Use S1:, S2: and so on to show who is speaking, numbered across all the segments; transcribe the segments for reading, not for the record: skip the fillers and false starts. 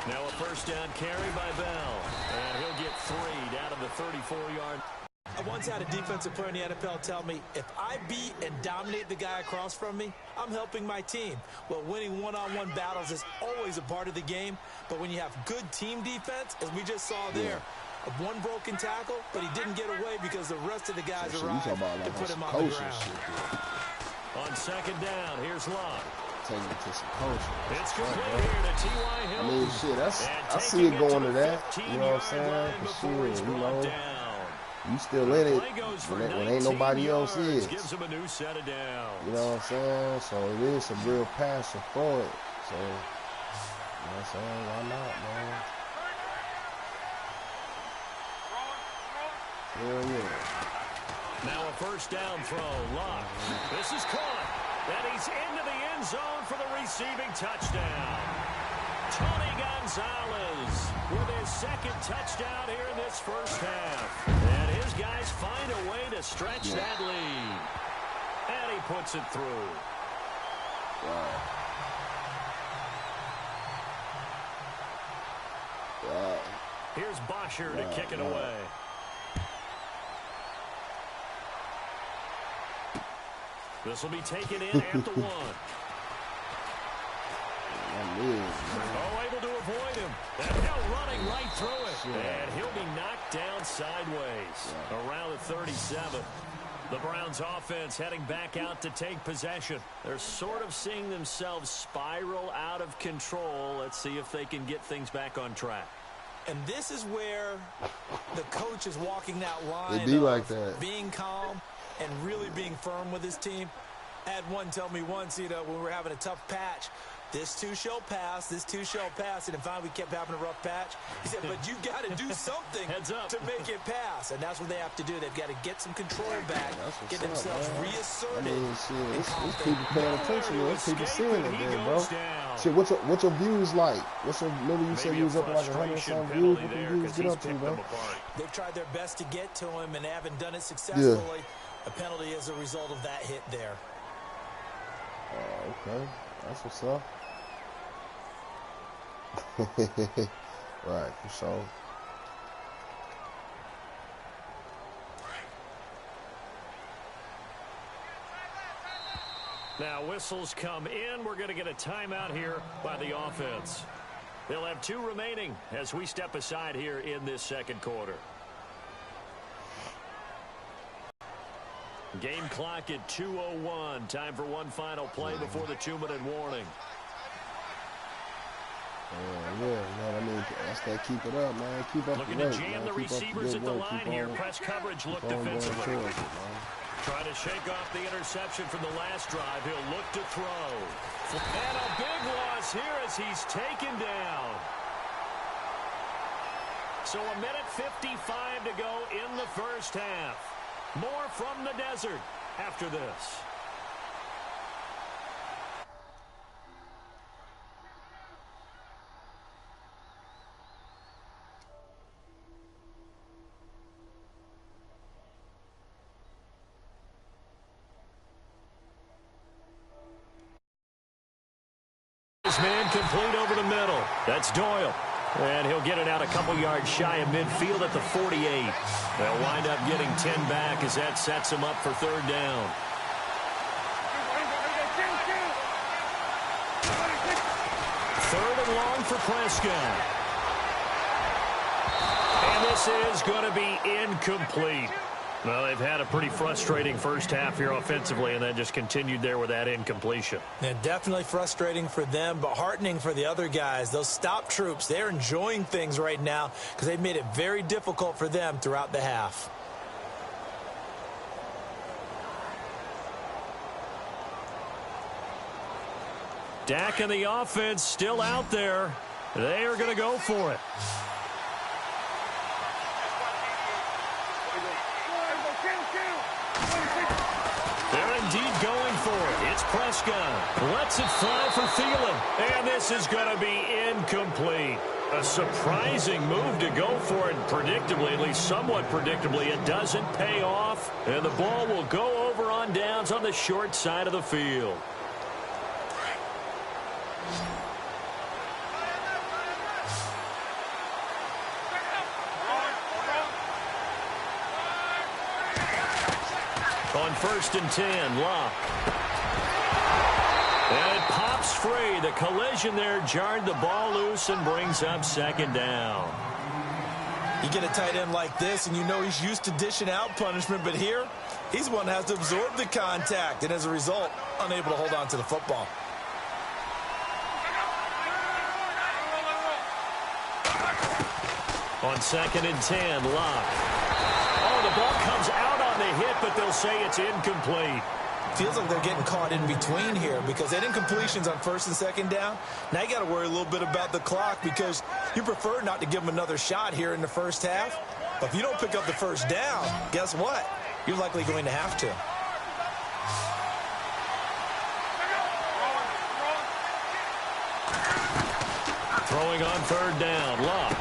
S1: Now a first down carry by Bell. And he'll get 3 down to the 34-yard.
S2: I once had a defensive player in the NFL tell me, if I beat and dominate the guy across from me, I'm helping my team. Well, winning one-on-one battles is always a part of the game, but when you have good team defense, as we just saw there, one broken tackle, but he didn't get away because the rest of the guys arrived to put him on the ground.
S1: On second down, here's Locke.
S3: Taking it to some coaching.
S1: It's complete here to T.Y. Hill.
S3: I mean, shit, I see it going to that. You know what I'm saying? For sure, you know. You still in it when ain't nobody else is.
S1: Gives him a new set of downs.
S3: You know what I'm saying? So it is a real passion for it. So, you know what I'm saying? Why not, man? Hell yeah.
S1: Now a first down throw. Locke. This is caught. And he's into the end zone for the receiving touchdown. Tony Gonzalez with his second touchdown here in this first half. And his guys find a way to stretch that lead. And he puts it through.
S3: Wow. Wow.
S1: Here's Bosher to kick it away. This will be taken in at the 1. Able to avoid him. And Hill running right through it. And he'll be knocked down sideways around the 37. The Browns offense heading back out to take possession. They're sort of seeing themselves spiral out of control. Let's see if they can get things back on track.
S2: And this is where the coach is walking that line
S3: of like that.
S2: Being calm and really being firm with his team. I had one tell me once, you know, when we were having a tough patch, this too shall pass, this too shall pass. And finally we kept having a rough patch. He said, but you got to do something to make it pass. And that's what they have to do. They've got to get some control back, get themselves reasserted.
S3: I mean, shit, it's people paying attention. It's people seeing it there, bro. Shit, what's your views like? Maybe you said you was up like 100-some views. What the views get up to, bro?
S2: They've tried their best to get to him and haven't done it successfully. A penalty as a result of that hit there.
S3: Okay. That's what's up. Right, for sure.
S1: Now whistles come in. We're going to get a timeout here by the offense. They'll have 2 remaining as we step aside here in this second quarter. Game clock at 2:01. Time for one final play before the 2-minute warning.
S3: Yeah, man, I mean, that's that keep it up, man. Keep up
S1: looking
S3: the
S1: to jam the receivers at the line here. Press coverage look defensively. Trying to shake off the interception from the last drive. He'll look to throw. And a big loss here as he's taken down. So a minute 55 to go in the first half. More from the desert after this. This man complete over the middle. That's Doyle. And he'll get it out a couple yards shy of midfield at the 48. They'll wind up getting 10 back as that sets them up for third down. Third and long for Prescott. And this is going to be incomplete. Well, they've had a pretty frustrating first half here offensively, and then just continued there with that incompletion.
S2: Yeah, definitely frustrating for them, but heartening for the other guys. Those stop troops, they're enjoying things right now because they've made it very difficult for them throughout the half.
S1: Dak and the offense still out there. They are going to go for it. They're indeed going for it. It's Prescott. Lets it fly for Thielen. And this is going to be incomplete. A surprising move to go for it predictably, at least somewhat predictably. It doesn't pay off. And the ball will go over on downs on the short side of the field. On 1st and 10, Locke. And it pops free. The collision there jarred the ball loose and brings up 2nd down.
S2: You get a tight end like this, and you know he's used to dishing out punishment, but here, he's one that has to absorb the contact, and as a result, unable to hold on to the football.
S1: On 2nd and 10, Locke. Oh, the ball comes out on the hit, but they'll say it's incomplete.
S2: Feels like they're getting caught in between here because they had incompletions on 1st and 2nd down. Now you got to worry a little bit about the clock because you prefer not to give them another shot here in the first half. But if you don't pick up the 1st down, guess what? You're likely going to have to.
S1: Throwing on 3rd down, Locke.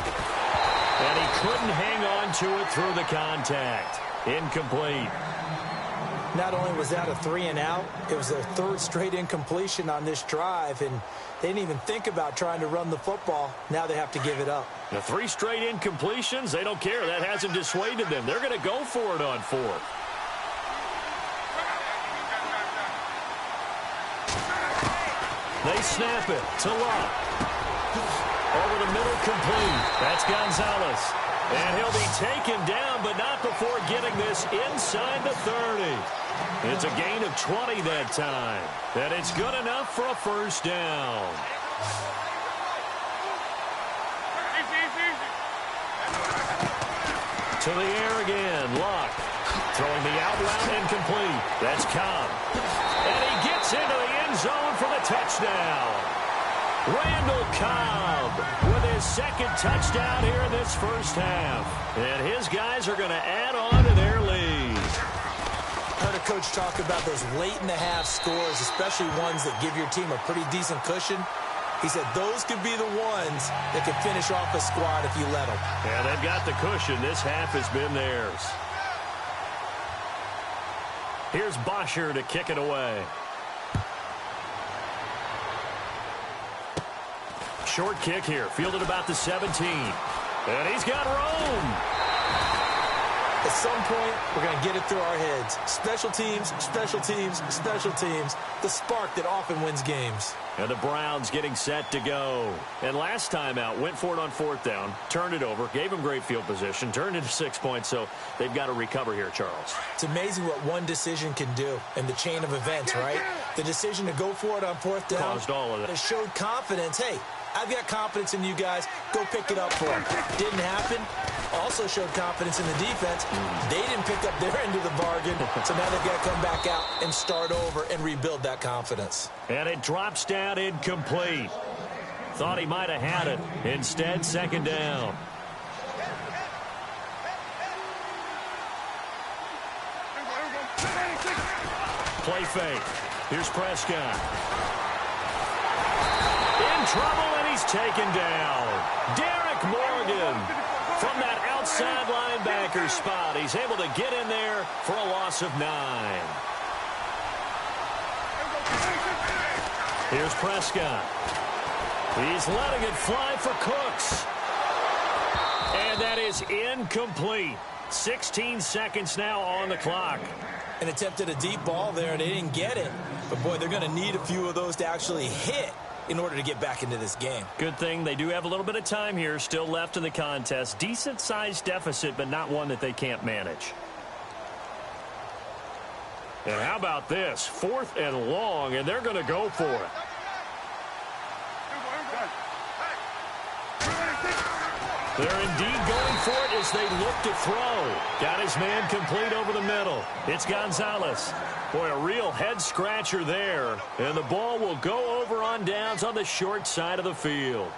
S1: And he couldn't hang on to it through the contact. Incomplete.
S2: Not only was that a 3 and out, it was their 3rd straight incompletion on this drive, and they didn't even think about trying to run the football. Now they have to give it up.
S1: The 3 straight incompletions, they don't care. That hasn't dissuaded them. They're going to go for it on 4th. They snap it to Locke. Over the middle, complete. That's Gonzalez. And he'll be taken down, but not before getting this inside the 30. It's a gain of 20 that time. And it's good enough for a 1st down. To the air again, Locke. Throwing the out route incomplete. That's Cobb. And he gets into the end zone for the touchdown. Randall Cobb with his 2nd touchdown here in this first half. And his guys are going to add on to their lead.
S2: Heard a coach talk about those late-in-the-half scores, especially ones that give your team a pretty decent cushion. He said those could be the ones that could finish off a squad if you let them.
S1: Yeah, they've got the cushion. This half has been theirs. Here's Bosher to kick it away. Short kick here, fielded about the 17. And he's got room.
S2: At some point, we're going to get it through our heads. Special teams, special teams, special teams. The spark that often wins games.
S1: And the Browns getting set to go. And last time out, went for it on 4th down, turned it over, gave them great field position, turned into 6 points, so they've got to recover here, Charles.
S2: It's amazing what one decision can do in the chain of events, right? The decision to go for it on 4th down
S1: caused all of it.
S2: It showed confidence. Hey, I've got confidence in you guys. Go pick it up for them. Didn't happen. Also showed confidence in the defense. They didn't pick up their end of the bargain, so now they've got to come back out and start over and rebuild that confidence.
S1: And it drops down incomplete. Thought he might have had it. Instead, 2nd down. Play fake. Here's Prescott. In trouble, and he's taken down. Derek Morgan from that outside linebacker spot. He's able to get in there for a loss of 9. Here's Prescott. He's letting it fly for Cooks. And that is incomplete. 16 seconds now on the clock.
S2: And attempted a deep ball there, and they didn't get it. But, boy, they're going to need a few of those to actually hit in order to get back into this game.
S1: Good thing they do have a little bit of time here still left in the contest. Decent-sized deficit, but not one that they can't manage. And how about this? 4th and long, and they're going to go for it. They're indeed going for it as they look to throw. Got his man complete over the middle. It's Gonzalez. Boy, a real head-scratcher there. And the ball will go over on downs on the short side of the field.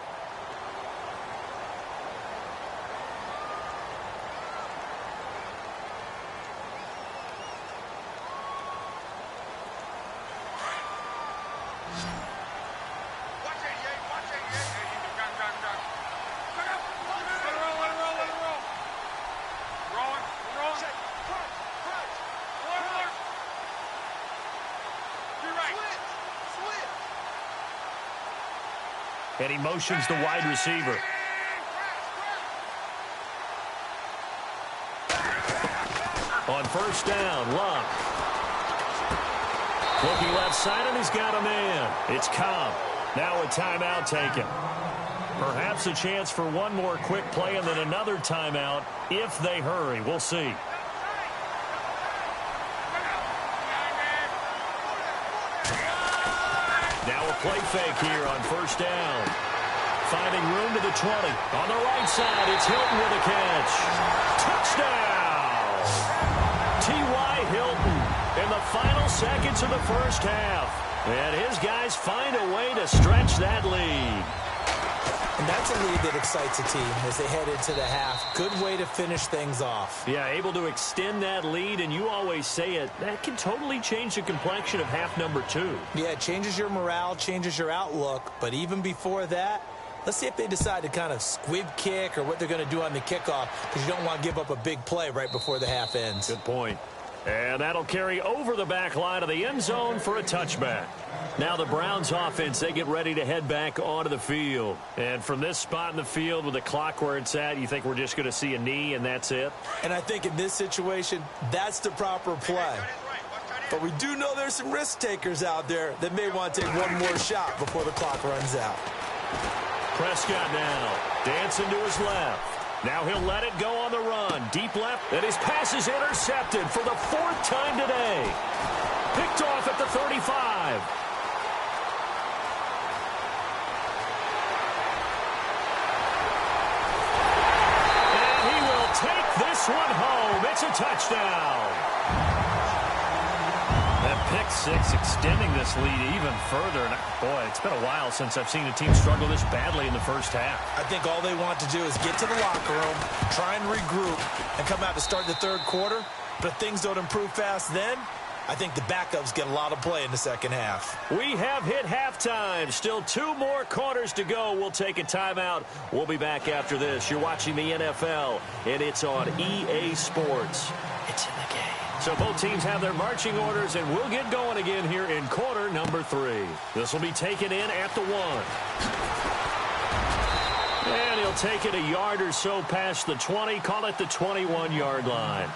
S1: And he motions the wide receiver. On 1st down, Locke. Looking left side, and he's got a man. It's Cobb. Now a timeout taken. Perhaps a chance for one more quick play and then another timeout if they hurry. We'll see. Now a play fake here on first down. Finding room to the 20. On the right side, it's Hilton with a catch. Touchdown! T.Y. Hilton in the final seconds of the first half. And his guys find a way to stretch that lead.
S2: And that's a lead that excites a team as they head into the half. Good way to finish things off.
S1: Yeah, able to extend that lead, and you always say it, that can totally change the complexion of half number 2.
S2: Yeah, it changes your morale, changes your outlook. But even before that, let's see if they decide to kind of squib kick or what they're going to do on the kickoff, because you don't want to give up a big play right before the half ends.
S1: Good point. And that'll carry over the back line of the end zone for a touchback. Now the Browns offense, they get ready to head back onto the field. And from this spot in the field with the clock where it's at, you think we're just going to see a knee and that's it?
S2: And I think in this situation, that's the proper play. But we do know there's some risk takers out there that may want to take one more shot before the clock runs out.
S1: Prescott now dancing to his left. Now he'll let it go on the run. Deep left, and his pass is intercepted for the 4th time today. Picked off at the 35. And he will take this one home. It's a touchdown. That pick 6 extending this lead even further. And boy, it's been a while since I've seen a team struggle this badly in the first half.
S2: I think all they want to do is get to the locker room, try and regroup, and come out to start the third quarter. But if things don't improve fast then, I think the backups get a lot of play in the second half.
S1: We have hit halftime. Still 2 more quarters to go. We'll take a timeout. We'll be back after this. You're watching the NFL, and it's on EA Sports. It's in the game. So both teams have their marching orders, and we'll get going again here in quarter number 3. This will be taken in at the 1. And he'll take it a yard or so past the 20, call it the 21-yard line.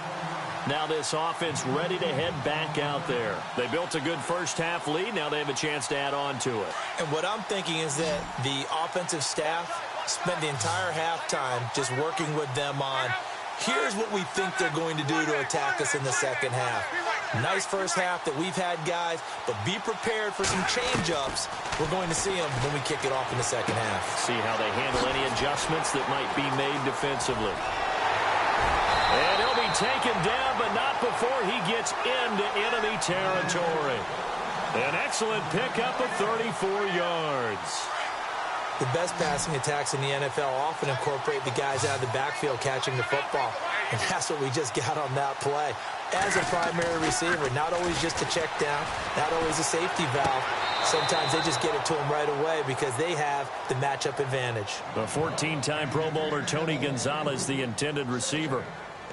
S1: Now this offense ready to head back out there. They built a good first half lead. Now they have a chance to add on to it.
S2: And what I'm thinking is that the offensive staff spent the entire halftime just working with them on, here's what we think they're going to do to attack us in the second half. Nice first half that we've had, guys, but be prepared for some change-ups. We're going to see them when we kick it off in the second half.
S1: See how they handle any adjustments that might be made defensively. And he'll be taken down, but not before he gets into enemy territory. An excellent pickup of 34 yards.
S2: The best passing attacks in the NFL often incorporate the guys out of the backfield catching the football. And that's what we just got on that play. As a primary receiver, not always just a check down, not always a safety valve. Sometimes they just get it to him right away because they have the matchup advantage.
S1: The 14-time Pro Bowler Tony Gonzalez, the intended receiver.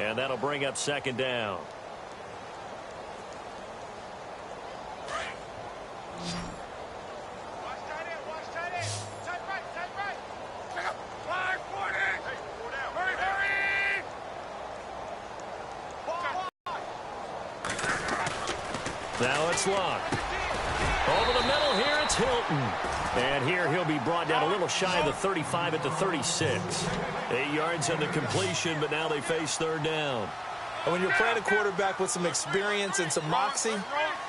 S1: And that'll bring up second down. Now it's locked. Over the middle here, it's Hilton. And here he'll be brought down a little shy of the 35 at the 36. 8 yards on the completion, but now they face third down.
S2: And when you're playing a quarterback with some experience and some moxie,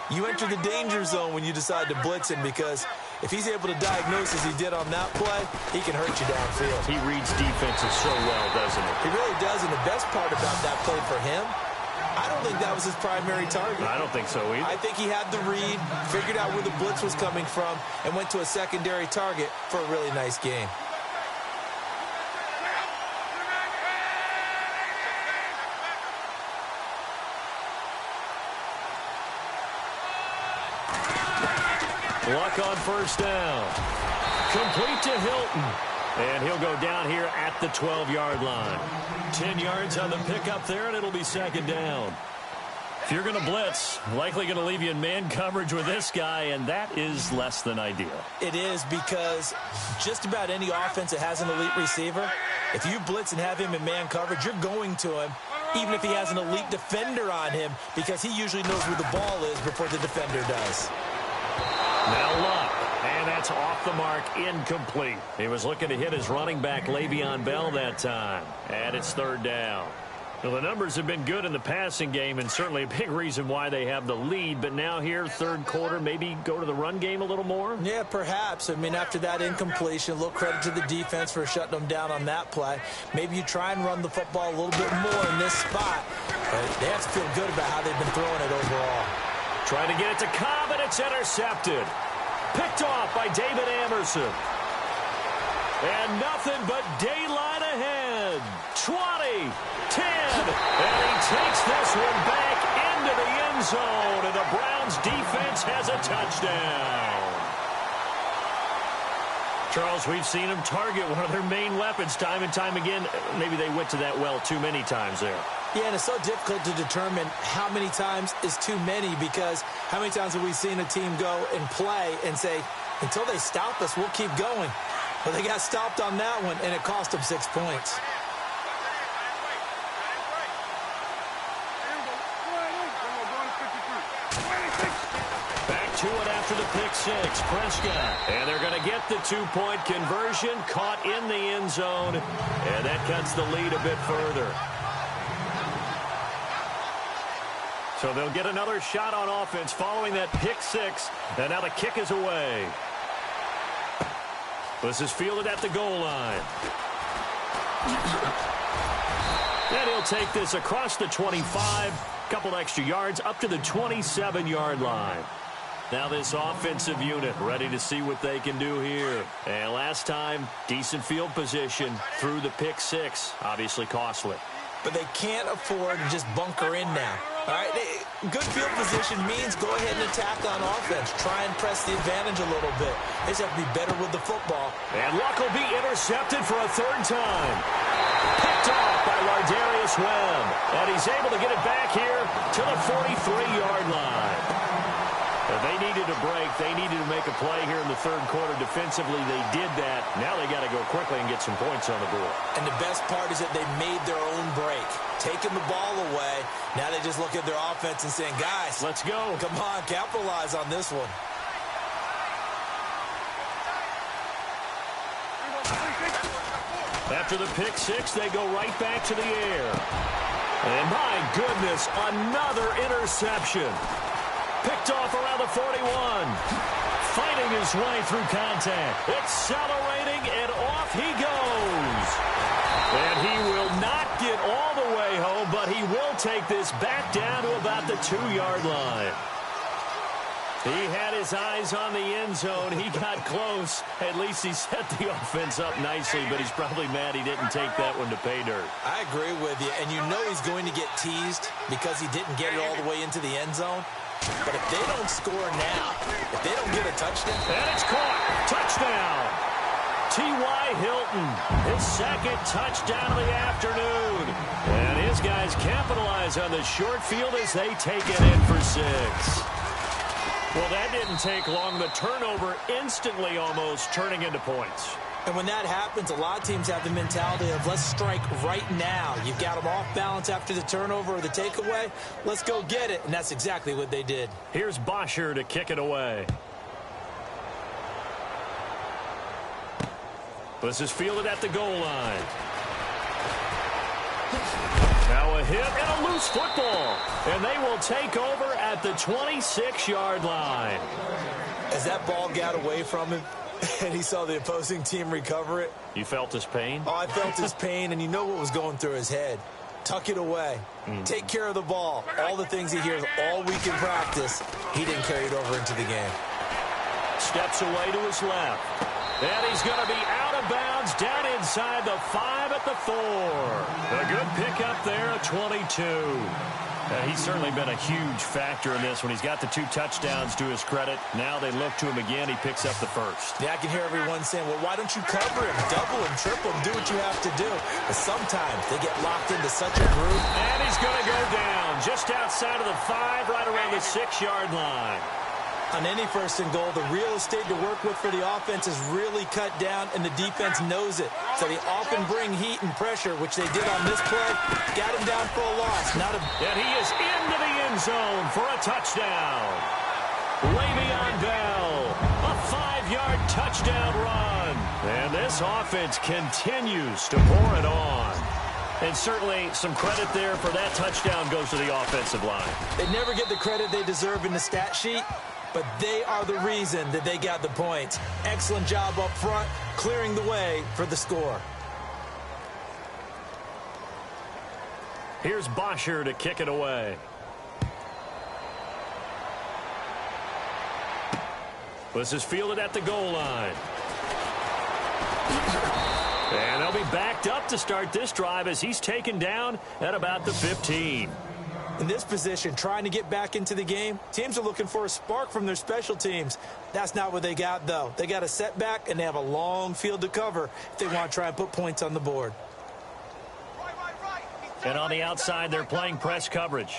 S2: you enter the danger zone when you decide to blitz him, because if he's able to diagnose as he did on that play, he can hurt you downfield.
S1: He reads defenses so well, doesn't he?
S2: He really does, and the best part about that play for him, I don't think that was his primary target.
S1: I don't think so either.
S2: I think he had the read, figured out where the blitz was coming from, and went to a secondary target for a really nice game.
S1: Luck on first down. Complete to Hilton. And he'll go down here at the 12-yard line. 10 yards on the pickup there, and it'll be second down. If you're going to blitz, likely going to leave you in man coverage with this guy, and that is less than ideal.
S2: It is, because just about any offense that has an elite receiver, if you blitz and have him in man coverage, you're going to him, even if he has an elite defender on him, because he usually knows where the ball is before the defender does.
S1: Now Luck, and that's off the mark, incomplete. He was looking to hit his running back, Le'Veon Bell, that time. And it's third down. Well, the numbers have been good in the passing game, and certainly a big reason why they have the lead. But now here, third quarter, maybe go to the run game a little more?
S2: Yeah, perhaps. I mean, after that incompletion, a little credit to the defense for shutting them down on that play. Maybe you try and run the football a little bit more in this spot. But they have to feel good about how they've been throwing it overall.
S1: Trying to get it to Cobb, and it's intercepted. Picked off by David Amerson. And nothing but daylight ahead. 20, 10, and he takes this one back into the end zone, and the Browns defense has a touchdown. Charles, we've seen them target one of their main weapons time and time again. Maybe they went to that well too many times there.
S2: Yeah, and it's so difficult to determine how many times is too many, because how many times have we seen a team go and play and say, until they stop us, we'll keep going. Well, they got stopped on that one, and it cost them 6 points.
S1: Back to it after the pick six. Prescott. And they're going to get the 2-point conversion. Caught in the end zone. And that cuts the lead a bit further. So they'll get another shot on offense following that pick six. And now the kick is away. This is fielded at the goal line. And he'll take this across the 25. Couple extra yards up to the 27-yard line. Now this offensive unit ready to see what they can do here. And last time, decent field position through the pick six. Obviously costly.
S2: But they can't afford to just bunker in now. All right, good field position means go ahead and attack on offense. Try and press the advantage a little bit. They just have to be better with the football.
S1: And Luck will be intercepted for a third time. Picked off by Lardarius Webb. And he's able to get it back here to the 43-yard line. And they needed a break. They needed to make a play here in the third quarter. Defensively, they did that. Now they got to go quickly and get some points on the board.
S2: And the best part is that they made their own break. Taking the ball away. Now they just look at their offense and saying, guys,
S1: let's go.
S2: Come on, capitalize on this one.
S1: After the pick six, they go right back to the air. And my goodness, another interception. Picked off around the 41. Fighting his way through contact. Accelerating, and off he goes. And he will not get all the way home, but he will take this back down to about the 2-yard line. He had his eyes on the end zone. He got close. At least he set the offense up nicely, but he's probably mad he didn't take that one to pay dirt.
S2: I agree with you, and you know he's going to get teased because he didn't get it all the way into the end zone. But if they don't score now, if they don't get a touchdown.
S1: And it's caught. Touchdown. T.Y. Hilton, his second touchdown of the afternoon. And his guys capitalize on the short field as they take it in for 6. Well, that didn't take long. The turnover instantly almost turning into points.
S2: And when that happens, a lot of teams have the mentality of let's strike right now. You've got them off balance after the turnover or the takeaway. Let's go get it. And that's exactly what they did.
S1: Here's Bosher to kick it away. This is fielded at the goal line. Now a hit and a loose football. And they will take over at the 26-yard line.
S2: As that ball got away from him, and he saw the opposing team recover it.
S1: You felt his pain?
S2: Oh, I felt his pain, and you know what was going through his head. Tuck it away. Take care of the ball. All the things he hears all week in practice, he didn't carry it over into the game.
S1: Steps away to his left. And he's going to be out of bounds down inside the 5 at the 4. A good pickup there, a 22. He's certainly been a huge factor in this when he's got the 2 touchdowns to his credit. Now they look to him again. He picks up the first.
S2: Yeah, I can hear everyone saying, well, why don't you cover him? Double him, triple him, do what you have to do. But sometimes they get locked into such a group.
S1: And he's going to go down just outside of the 5, right around the 6-yard line.
S2: On any first and goal, the real estate to work with for the offense is really cut down, and the defense knows it. So they often bring heat and pressure, which they did on this play. Got him down for a loss.
S1: And he is into the end zone for a touchdown. Le'Veon Bell, a 5-yard touchdown run. And this offense continues to pour it on. And certainly some credit there for that touchdown goes to the offensive line.
S2: They never get the credit they deserve in the stat sheet, but they are the reason that they got the points. Excellent job up front, clearing the way for the score.
S1: Here's Bosher to kick it away. This is fielded at the goal line. And they'll be backed up to start this drive as he's taken down at about the 15.
S2: In this position, trying to get back into the game, teams are looking for a spark from their special teams. That's not what they got, though. They got a setback, and they have a long field to cover if they want to try and put points on the board.
S1: And on the outside, they're playing press coverage.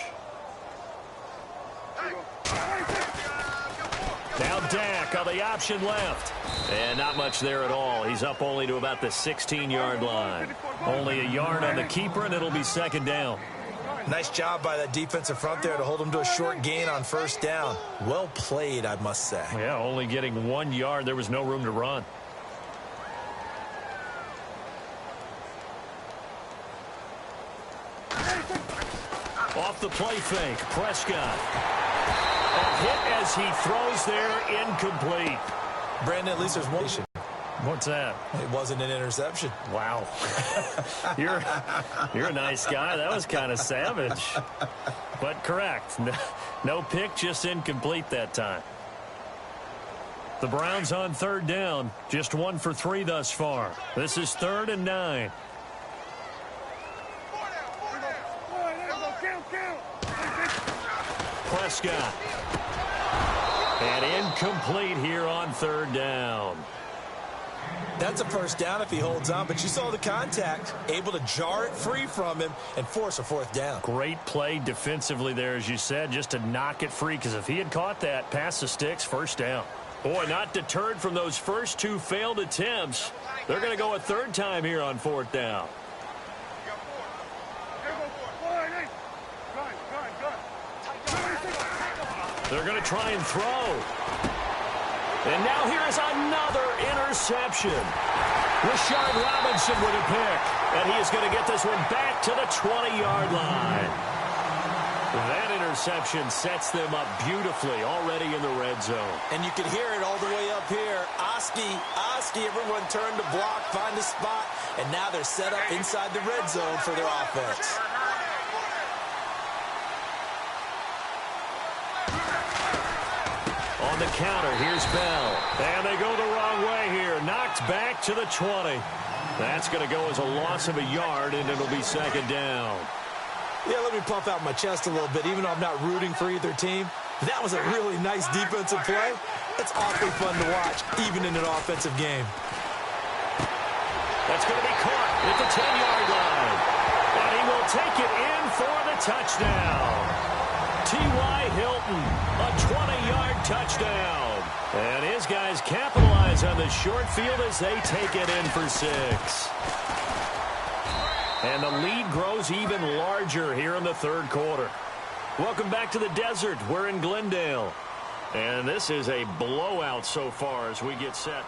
S1: Now Dak on the option left. And not much there at all. He's up only to about the 16-yard line. Only a yard on the keeper, and it'll be second down.
S2: Nice job by that defensive front there to hold him to a short gain on first down. Well played, I must say.
S1: Yeah, only getting 1 yard. There was no room to run. Off the play fake, Prescott. A hit as he throws there, incomplete.
S2: Brandon, at least there's one.
S1: What's that?
S2: It wasn't an interception.
S1: Wow. You're a nice guy. That was kind of savage. But correct. No pick, just incomplete that time. The Browns on third down. Just 1 for 3 thus far. This is 3rd and 9. Prescott. And incomplete here on third down.
S2: That's a first down if he holds on, but you saw the contact, able to jar it free from him and force a 4th down.
S1: Great play defensively there, as you said, just to knock it free, because if he had caught that, pass the sticks, first down. Boy, not deterred from those first 2 failed attempts. They're going to go a 3rd time here on 4th down. They're going to try and throw. And now here is another interception. Rashard Robinson with a pick. And he is going to get this one back to the 20-yard line. That interception sets them up beautifully already in the red zone.
S2: And you can hear it all the way up here. Oski, everyone turned to block, find a spot, and now they're set up inside the red zone for their offense.
S1: On the counter, here's Bell. And they go the wrong way here. Knocked back to the 20. That's going to go as a loss of a yard, and it'll be second down.
S2: Yeah, let me puff out my chest a little bit, even though I'm not rooting for either team. That was a really nice defensive play. It's awfully fun to watch, even in an offensive game.
S1: That's going to be caught at the 10-yard line. And he will take it in for the touchdown. T.Y. Hilton, a 20-yard touchdown. And his guys capitalize on the short field as they take it in for 6. And the lead grows even larger here in the 3rd quarter. Welcome back to the desert. We're in Glendale. And this is a blowout so far as we get set.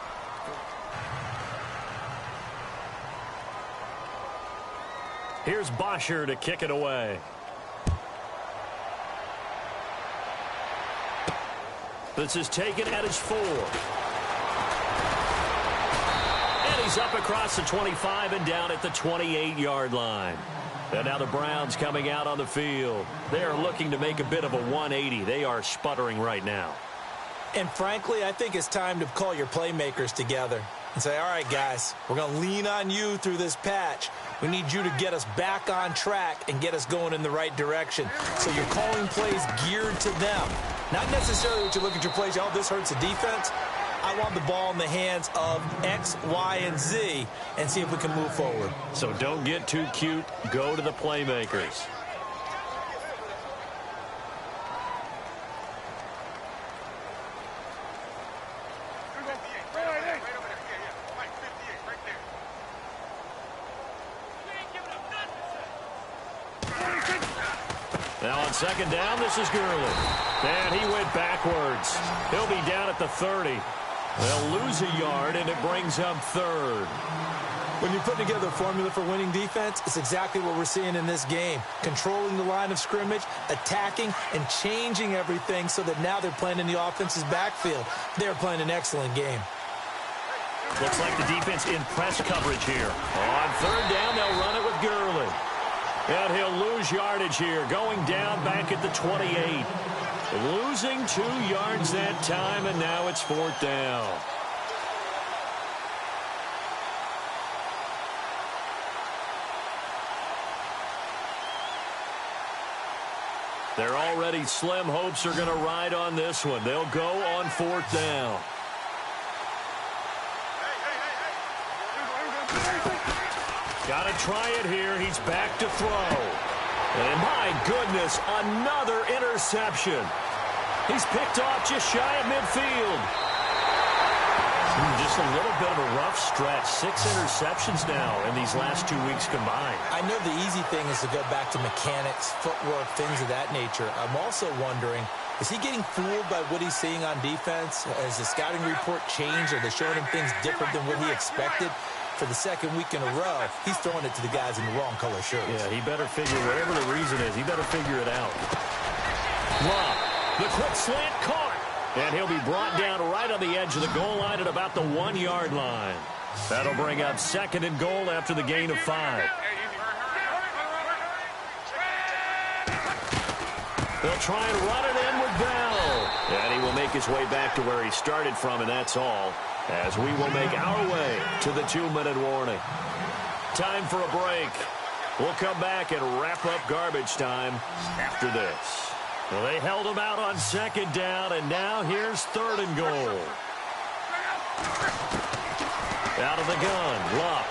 S1: Here's Bosher to kick it away. This is taken at his 4. And he's up across the 25 and down at the 28-yard line. And now the Browns coming out on the field. They are looking to make a bit of a 180. They are sputtering right now.
S2: And frankly, I think it's time to call your playmakers together and say, all right, guys, we're going to lean on you through this patch. We need you to get us back on track and get us going in the right direction. So you're calling plays geared to them. Not necessarily what you look at your plays, oh, this hurts the defense. I want the ball in the hands of X, Y, and Z and see if we can move forward.
S1: So don't get too cute. Go to the playmakers. Now on second down, this is Gurley. And he went backwards. He'll be down at the 30. They'll lose a yard, and it brings up third.
S2: When you put together a formula for winning defense, it's exactly what we're seeing in this game. Controlling the line of scrimmage, attacking, and changing everything so that now they're playing in the offense's backfield. They're playing an excellent game.
S1: Looks like the defense in press coverage here. On third down, they'll run it with Gurley. And he'll lose yardage here, going down back at the 28. Losing 2 yards that time, and now it's 4th down. Their already slim hopes are going to ride on this one. They'll go on 4th down. Got to try it here. He's back to throw. And my goodness, another interception. He's picked off just shy of midfield. Just a little bit of a rough stretch. 6 interceptions now in these last 2 weeks combined.
S2: I know the easy thing is to go back to mechanics, footwork, things of that nature. I'm also wondering, is he getting fooled by what he's seeing on defense? Has the scouting report changed? Are they showing him things different than what he expected? For the second week in a row, he's throwing it to the guys in the wrong color shirts.
S1: Yeah, he better figure, whatever the reason is, he better figure it out. Love, the quick slant caught. And he'll be brought down right on the edge of the goal line at about the 1-yard line. That'll bring up 2nd and goal after the gain of 5. They'll try and run it in with Bell. And he will make his way back to where he started from, and that's all. As we will make our way to the 2-minute warning. Time for a break. We'll come back and wrap up garbage time after this. Well, they held him out on 2nd down, and now here's 3rd and goal. Out of the gun, Luck.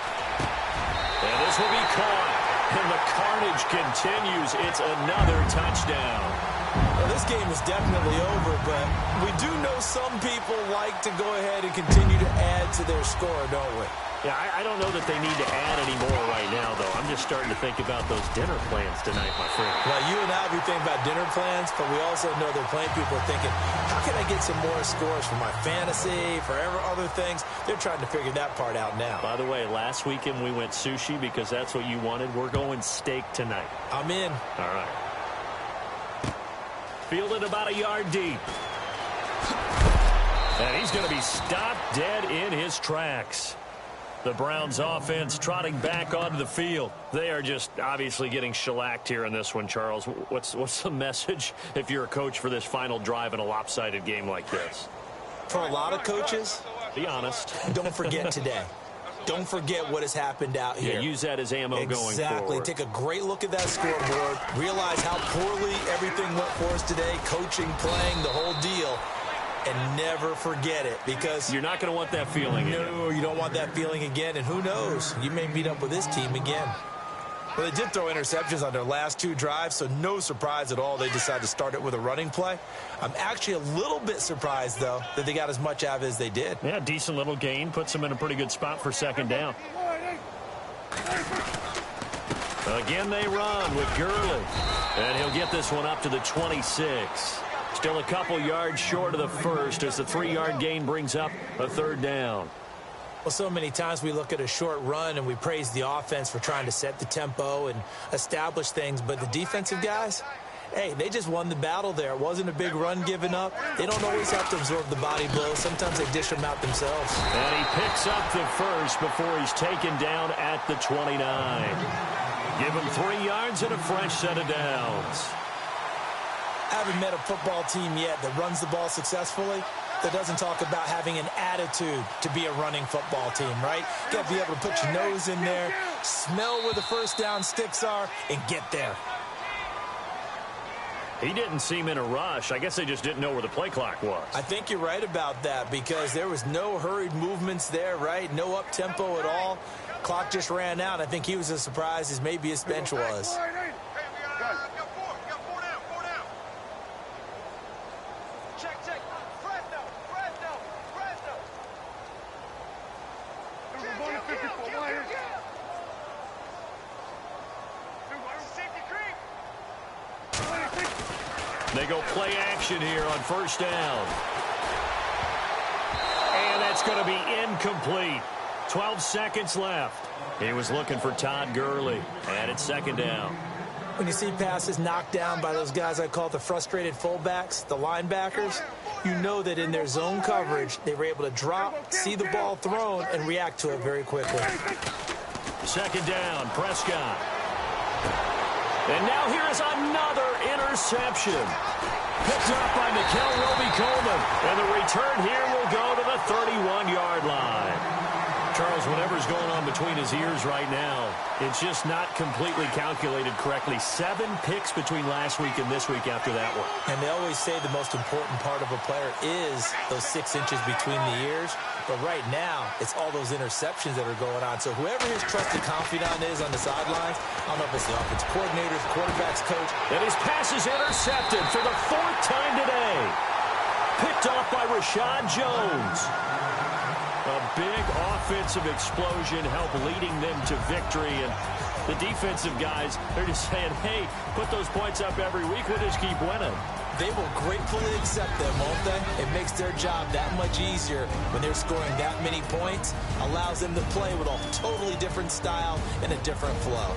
S1: And this will be caught. And the carnage continues. It's another touchdown.
S2: Well, this game is definitely over, but we do know some people like to go ahead and continue to add to their score, don't we?
S1: Yeah, I don't know that they need to add any more right now, though. I'm just starting to think about those dinner plans tonight, my friend.
S2: Well, you and I, we think about dinner plans, but we also know that plenty of people are thinking, how can I get some more scores for my fantasy, for other things? They're trying to figure that part out now.
S1: By the way, last weekend we went sushi because that's what you wanted. We're going steak tonight.
S2: I'm in.
S1: All right. Fielded about a yard deep. And he's going to be stopped dead in his tracks. The Browns offense trotting back onto the field. They are just obviously getting shellacked here in this one, Charles. What's the message if you're a coach for this final drive in a lopsided game like this?
S2: For a lot of coaches,
S1: be honest.
S2: Don't forget today. Don't forget what has happened out here.
S1: Yeah, use that as ammo going forward.
S2: Exactly. Take a great look at that scoreboard. Realize how poorly everything went for us today. Coaching, playing, the whole deal. And never forget it, because
S1: you're not going to want that feeling again.
S2: No, you don't want that feeling again, and who knows? You may meet up with this team again. Well, they did throw interceptions on their last 2 drives, so no surprise at all they decided to start it with a running play. I'm actually a little bit surprised, though, that they got as much out of it as they did.
S1: Yeah, decent little gain. Puts them in a pretty good spot for 2nd down. Again, they run with Gurley. And he'll get this one up to the 26. Still a couple yards short of the first as the 3-yard gain brings up a 3rd down.
S2: Well, so many times we look at a short run and we praise the offense for trying to set the tempo and establish things, but the defensive guys, hey, they just won the battle there. It wasn't a big run given up. They don't always have to absorb the body blows. Sometimes they dish them out themselves.
S1: And he picks up the first before he's taken down at the 29. Give him 3 yards and a fresh set of downs.
S2: I haven't met a football team yet that runs the ball successfully that doesn't talk about having an attitude to be a running football team, right? You got to be able to put your nose in there, smell where the first down sticks are, and get there.
S1: He didn't seem in a rush. I guess they just didn't know where the play clock was.
S2: I think you're right about that because there was no hurried movements there, right? No up-tempo at all. Clock just ran out. I think he was as surprised as maybe his bench was.
S1: They go play action here on first down. And that's going to be incomplete. 12 seconds left. He was looking for Todd Gurley. And it's second down.
S2: When you see passes knocked down by those guys I call the frustrated fullbacks, the linebackers, you know that in their zone coverage, they were able to drop, see the ball thrown, and react to it very quickly.
S1: Second down, Prescott. And now here is another interception. Picked up by Mikel Roby-Coleman. And the return here will go to the 31-yard line. Charles, whatever's going on between his ears right now, it's just not completely calculated correctly. 7 picks between last week and this week after that one.
S2: And they always say the most important part of a player is those 6 inches between the ears. But right now, it's all those interceptions that are going on. So whoever his trusted confidant is on the sidelines, I don't know if it's the offensive coordinator, the quarterback's coach.
S1: And his pass is intercepted for the 4th time today. Picked off by Rashad Jones. A big offensive explosion helped leading them to victory. And the defensive guys, they're just saying, hey, put those points up every week. We'll just keep winning.
S2: They will gratefully accept them, won't they? It makes their job that much easier when they're scoring that many points. Allows them to play with a totally different style and a different flow.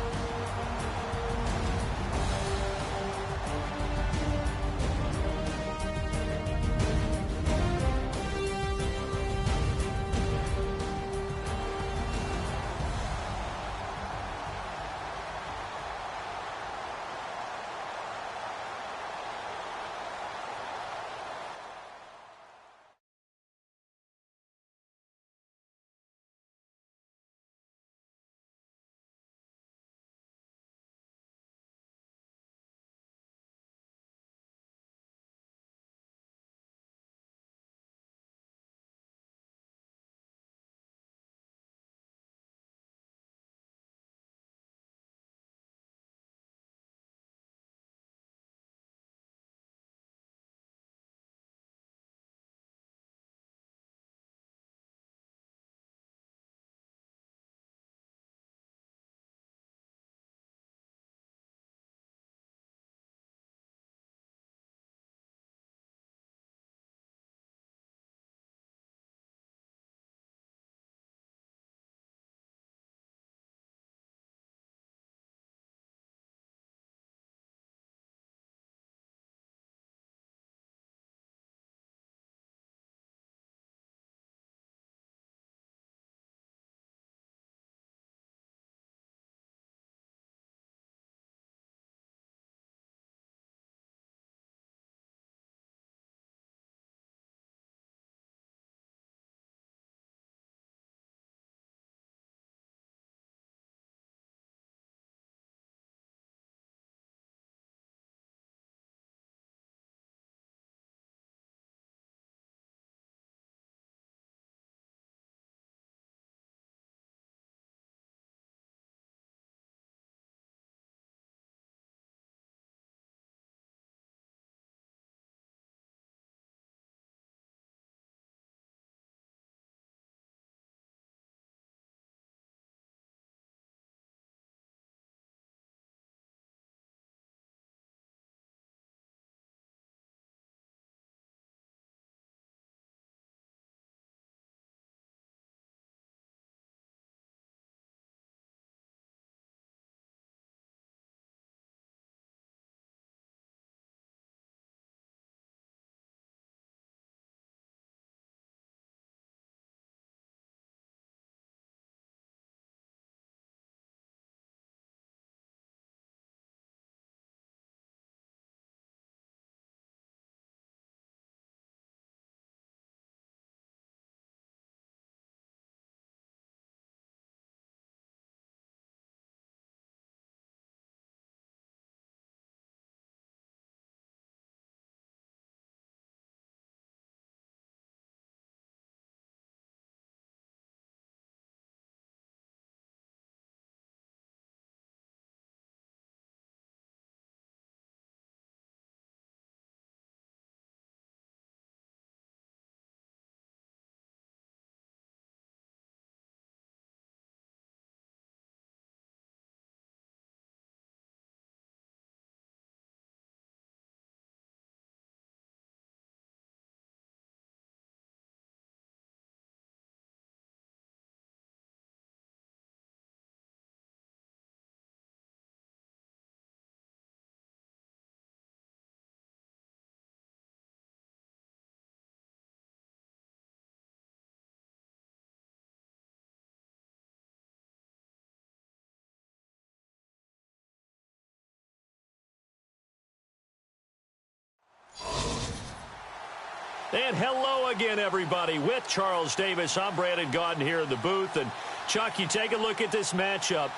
S1: And hello again, everybody. With Charles Davis, I'm Brandon Gaudin here in the booth. And, Chuck, you take a look at this matchup.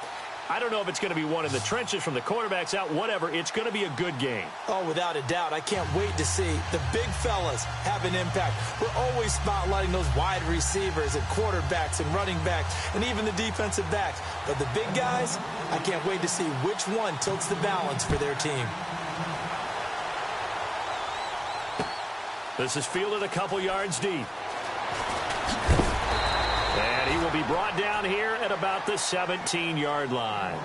S1: I don't know if it's going to be one in the trenches from the quarterbacks out, whatever. It's going to be a good game.
S2: Oh, without a doubt. I can't wait to see the big fellas have an impact. We're always spotlighting those wide receivers and quarterbacks and running backs and even the defensive backs. But the big guys, I can't wait to see which one tilts the balance for their team.
S1: This is fielded a couple yards deep. And he will be brought down here at about the 17-yard line.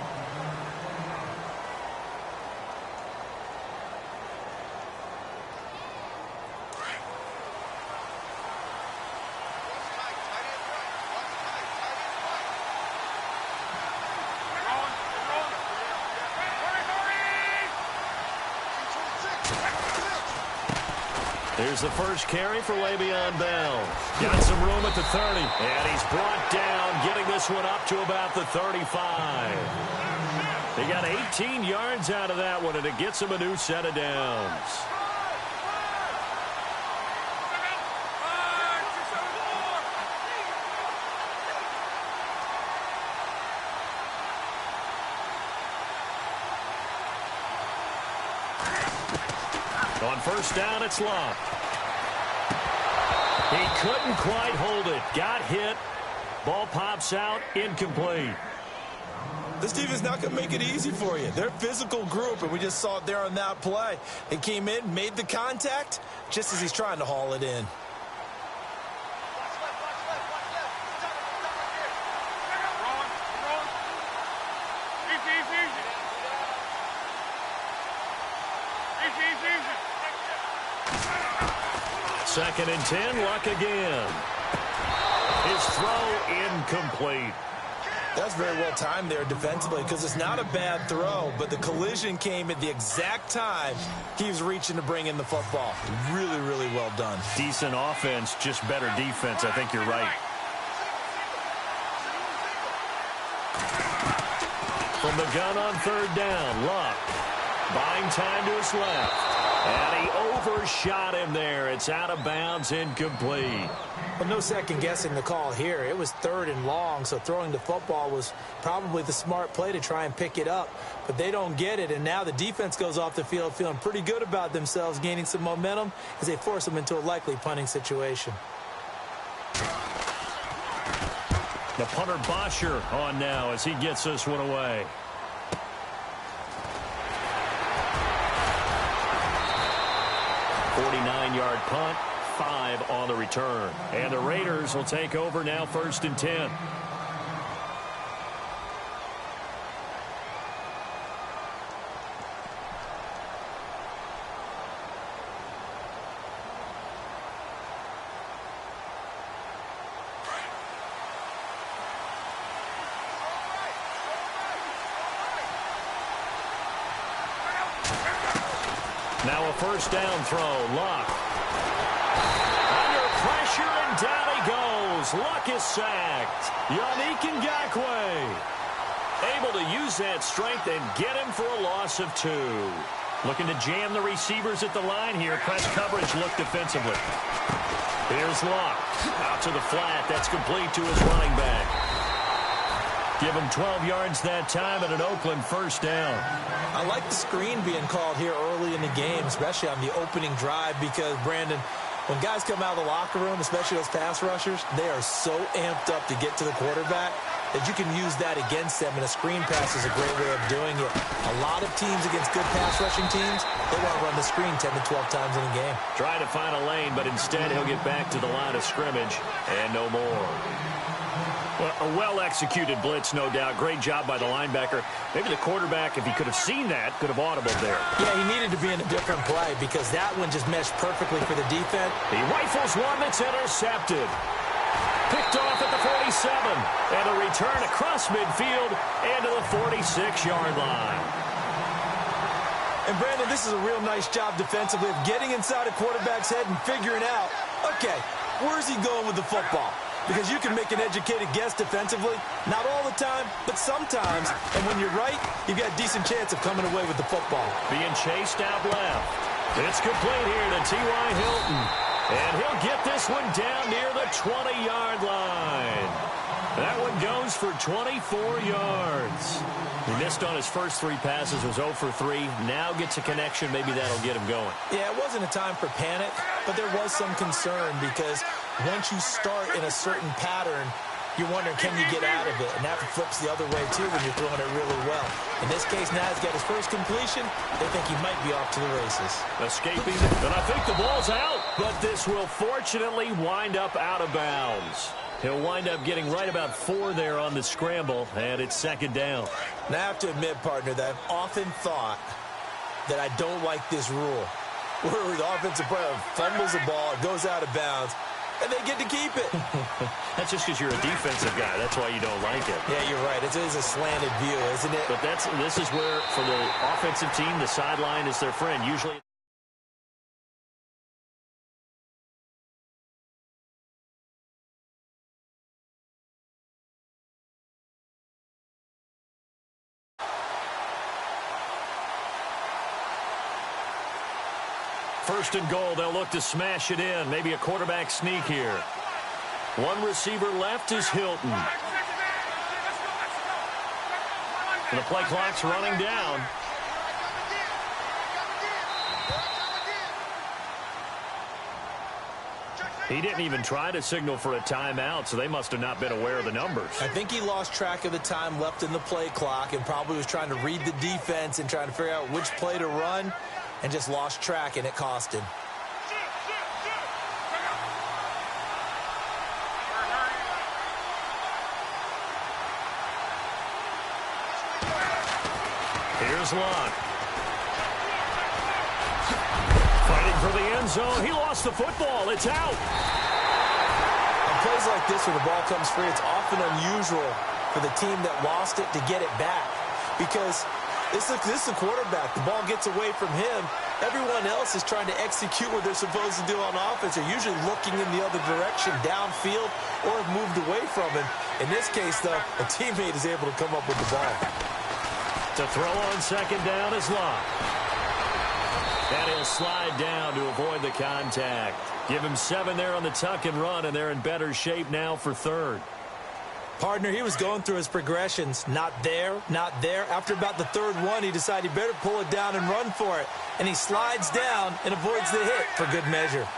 S1: Here's the first carry for Le'Veon Bell. Got some room at the 30. And he's brought down, getting this one up to about the 35. He got 18 yards out of that one, and it gets him a new set of downs. On first down, it's Love. He couldn't quite hold it. Got hit. Ball pops out. Incomplete.
S2: This team is not going to make it easy for you. They're a physical group, and we just saw it there on that play. They came in, made the contact, just as he's trying to haul it in.
S1: Second and 10, Luck again. His throw incomplete.
S2: That's very well timed there defensively because it's not a bad throw, but the collision came at the exact time he was reaching to bring in the football. Really, really well done.
S1: Decent offense, just better defense. I think you're right. From the gun on third down, Luck buying time to his left. And he overshot him there. It's out of bounds, incomplete.
S2: Well, no second guessing the call here. It was third and long, so throwing the football was probably the smart play to try and pick it up. But they don't get it, and now the defense goes off the field feeling pretty good about themselves, gaining some momentum as they force them into a likely punting situation.
S1: The punter Bosher on now as he gets this one away. Yard punt, 5 on the return. And the Raiders will take over now, first and 10. Now a first down throw, Luck. Under pressure, and down he goes. Luck is sacked. Yannick Ngakoue able to use that strength and get him for a loss of 2. Looking to jam the receivers at the line here. Press coverage look defensively. Here's Luck. Out to the flat. That's complete to his running back. Give him 12 yards that time and an Oakland first down.
S2: I like the screen being called here early in the game, especially on the opening drive, because, Brandon, when guys come out of the locker room, especially those pass rushers, they are so amped up to get to the quarterback that you can use that against them, and a screen pass is a great way of doing it. A lot of teams against good pass rushing teams, they want to run the screen 10 to 12 times in a game.
S1: Trying to find a lane, but instead he'll get back to the line of scrimmage and no more. Well, a well-executed blitz, no doubt. Great job by the linebacker. Maybe the quarterback, if he could have seen that, could have audibled there.
S2: Yeah, he needed to be in a different play because that one just meshed perfectly for the defense.
S1: He rifles one that's intercepted. Picked off at the 47. And a return across midfield and to the 46-yard line.
S2: And, Brandon, this is a real nice job defensively of getting inside a quarterback's head and figuring out, okay, where's he going with the football? Because you can make an educated guess defensively. Not all the time, but sometimes. And when you're right, you've got a decent chance of coming away with the football.
S1: Being chased out left. It's complete here to T.Y. Hilton. And he'll get this one down near the 20-yard line. That one goes for 24 yards. He missed on his first 3 passes, was 0 for 3. Now gets a connection. Maybe that'll get him going.
S2: Yeah, it wasn't a time for panic, but there was some concern because once you start in a certain pattern, you're wondering, can you get out of it? And that flips the other way, too, when you're throwing it really well. In this case, now he's got his first completion. They think he might be off to the races.
S1: Escaping, and I think the ball's out. But this will fortunately wind up out of bounds. He'll wind up getting right about 4 there on the scramble, and it's 2nd down.
S2: And I have to admit, partner, that I've often thought that I don't like this rule, where the offensive player fumbles the ball, it goes out of bounds, and they get to keep it.
S1: That's just because you're a defensive guy. That's why you don't like it.
S2: Yeah, you're right. It is a slanted view, isn't it?
S1: But this is where, for the offensive team, the sideline is their friend. Usually. First and goal, they'll look to smash it in. Maybe a quarterback sneak here. One receiver left is Hilton. And the play clock's running down. He didn't even try to signal for a timeout, so they must have not been aware of the numbers.
S2: I think he lost track of the time left in the play clock and probably was trying to read the defense and trying to figure out which play to run, and just lost track, and it cost him.
S1: Here's Locke. Fighting for the end zone. He lost the football. It's out.
S2: On plays like this where the ball comes free, it's often unusual for the team that lost it to get it back because this is the quarterback. The ball gets away from him. Everyone else is trying to execute what they're supposed to do on offense. They're usually looking in the other direction, downfield, or have moved away from him. In this case, though, a teammate is able to come up with the ball.
S1: To throw on 2nd down is Locke. And he'll slide down to avoid the contact. Give him 7 there on the tuck and run, and they're in better shape now for 3rd.
S2: Partner, he was going through his progressions. Not there, not there. After about the 3rd one, he decided he better pull it down and run for it. And he slides down and avoids the hit for good measure.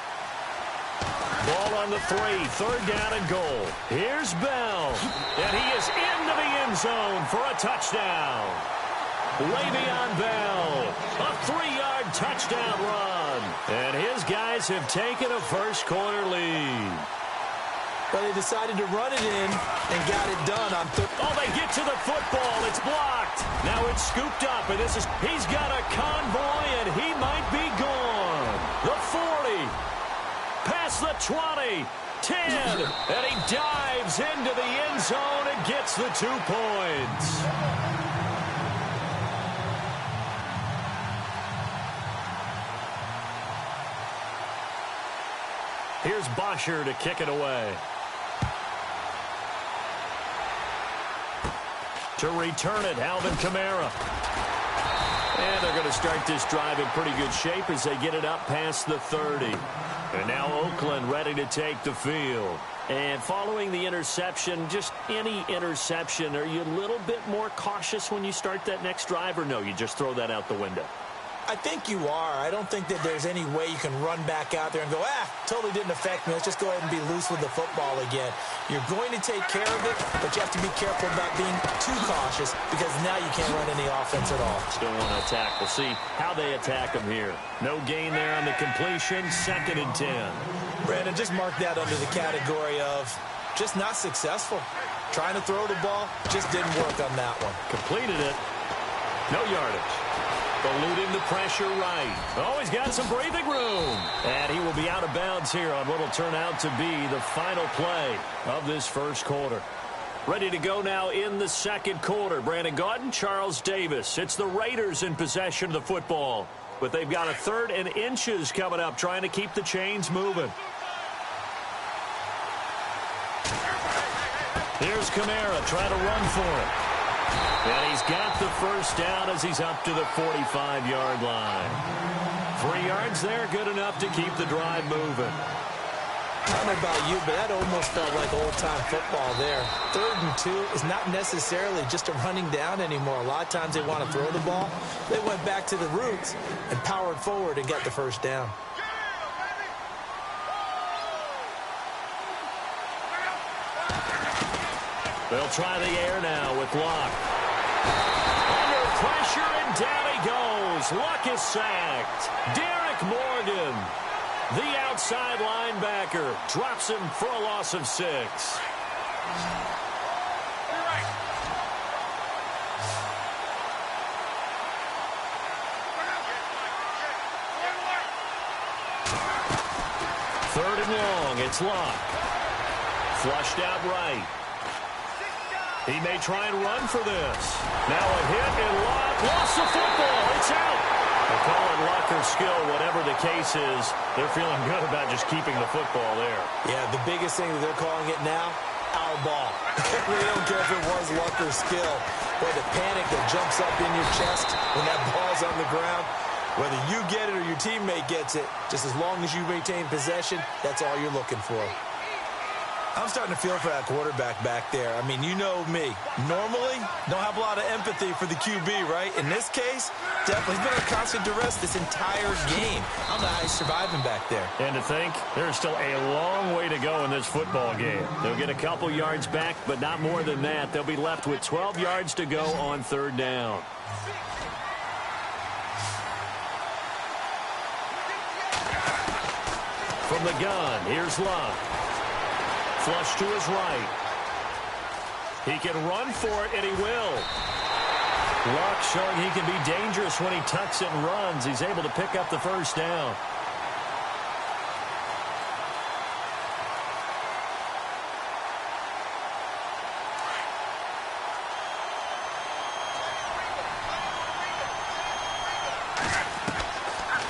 S1: Ball on the 3, 3rd down and goal. Here's Bell. And he is into the end zone for a touchdown. Le'Veon Bell, a 3-yard touchdown run. And his guys have taken a first-quarter lead.
S2: But they decided to run it in and got it done on 3rd.
S1: Oh, they get to the football. It's blocked. Now it's scooped up, and he's got a convoy, and he might be gone. The 40, past the 20, 10, and he dives into the end zone and gets the 2 points. Here's Bosher to kick it away. To return it, Alvin Kamara. And they're going to start this drive in pretty good shape as they get it up past the 30. And now Oakland ready to take the field. And following the interception, just any interception, are you a little bit more cautious when you start that next drive, or no, you just throw that out the window?
S2: I think you are. I don't think that there's any way you can run back out there and go, totally didn't affect me. Let's just go ahead and be loose with the football again. You're going to take care of it, but you have to be careful about being too cautious because now you can't run any offense at all.
S1: Still want to attack. We'll see how they attack them here. No gain there on the completion. 2nd and 10.
S2: Brandon, just mark that under the category of just not successful. Trying to throw the ball, just didn't work on that one.
S1: Completed it. No yardage. Eluding the pressure right. Oh, he's got some breathing room. And he will be out of bounds here on what will turn out to be the final play of this first quarter. Ready to go now in the second quarter. Brandon Gaudin, Charles Davis. It's the Raiders in possession of the football. But they've got a 3rd and inches coming up, trying to keep the chains moving. Here's Kamara trying to run for it. And he's got the first down as he's up to the 45-yard line. 3 yards there, good enough to keep the drive moving.
S2: I don't know about you, but that almost felt like old-time football there. 3rd and 2 is not necessarily just a running down anymore. A lot of times they want to throw the ball. They went back to the roots and powered forward and got the first down.
S1: They'll try the air now with Luck. Under pressure, and down he goes. Luck is sacked. Derek Morgan, the outside linebacker, drops him for a loss of 6. Third and long, it's Luck. Flushed out right. He may try and run for this. Now a hit, and Luck lost the football. It's out. They'll call it luck or skill, whatever the case is. They're feeling good about just keeping the football there.
S2: Yeah, the biggest thing that they're calling it now, our ball. We don't care if it was luck or skill. Boy, the panic that jumps up in your chest when that ball's on the ground, whether you get it or your teammate gets it, just as long as you maintain possession, that's all you're looking for. I'm starting to feel for that quarterback back there. I mean, you know me. Normally, don't have a lot of empathy for the QB, right? In this case, definitely he's been under constant duress this entire game. I don't know how he's surviving back there.
S1: And to think, there's still a long way to go in this football game. They'll get a couple yards back, but not more than that. They'll be left with 12 yards to go on 3rd down. From the gun, here's Luck. Flush to his right. He can run for it, and he will. Luck showing he can be dangerous when he tucks it and runs. He's able to pick up the first down.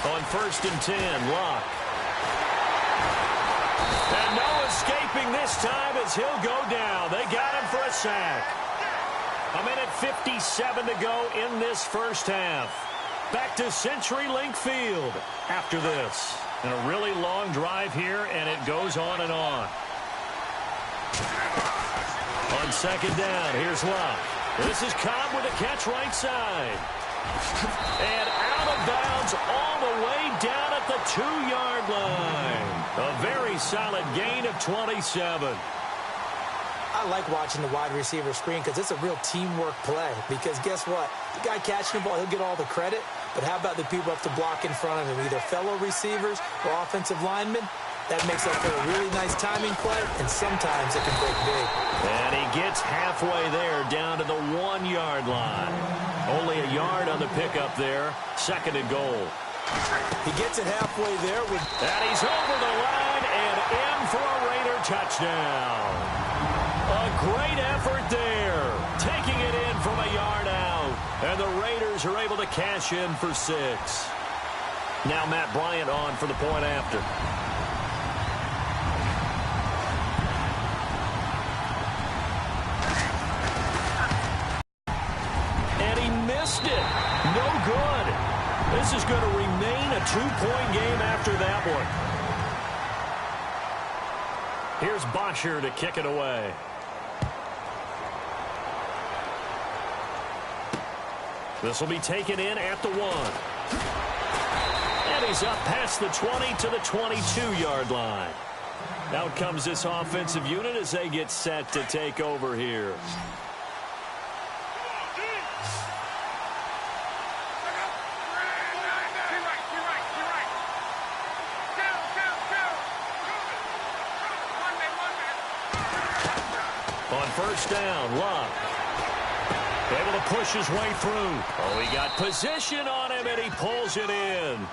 S1: On 1st and 10, Luck. And no escaping this time as he'll go down. They got him for a sack. 1:57 to go in this first half. Back to CenturyLink Field after this. And a really long drive here, and it goes on and on. On 2nd down, here's Luck. This is Cobb with a catch right side. And out of bounds all the way down at the 2-yard line. A very solid gain of 27.
S2: I like watching the wide receiver screen because it's a real teamwork play. Because guess what? The guy catching the ball, he'll get all the credit. But how about the people up to block in front of him, either fellow receivers or offensive linemen? That makes up for a really nice timing play, and sometimes it can break big.
S1: And he gets halfway there down to the 1-yard line. Only a yard on the pickup there. 2nd and goal.
S2: He gets it halfway there.
S1: And he's over the line and in for a Raider touchdown. A great effort there. Taking it in from a yard out. And the Raiders are able to cash in for 6. Now Matt Bryant on for the point after. It. No good. This is going to remain a 2-point game after that one. Here's Bosher to kick it away. This will be taken in at the 1. And he's up past the 20 to the 22-yard line. Out comes this offensive unit as they get set to take over here. On 1st down, Luck. Able to push his way through. Oh, he got position on him, and he pulls it in.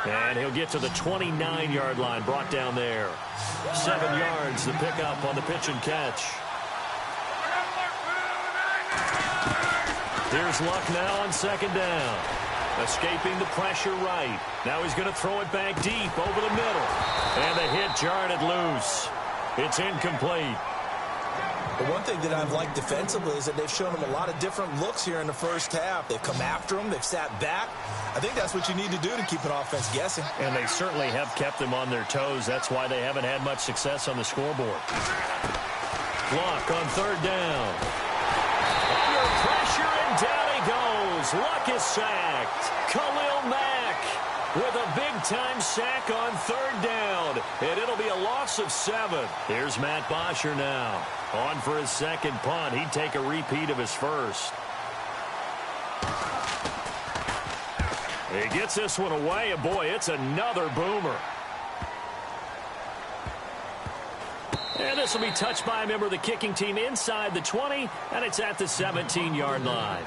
S1: And he'll get to the 29-yard line, brought down there. 7 yards, the pickup on the pitch and catch. Here's Luck now on 2nd down. Escaping the pressure right. Now he's going to throw it back deep over the middle. And the hit jarred it loose. It's incomplete.
S2: But one thing that I've liked defensively is that they've shown him a lot of different looks here in the first half. They've come after him. They've sat back. I think that's what you need to do to keep an offense guessing.
S1: And they certainly have kept them on their toes. That's why they haven't had much success on the scoreboard. Luck on third down. Under pressure, and down he goes. Luck is sacked. Khalil Mack with a big-time sack on third down. And it'll be a loss of 7. Here's Matt Bosher now. On for his second punt. He'd take a repeat of his first. He gets this one away, and boy, it's another boomer. And this will be touched by a member of the kicking team inside the 20, and it's at the 17-yard line.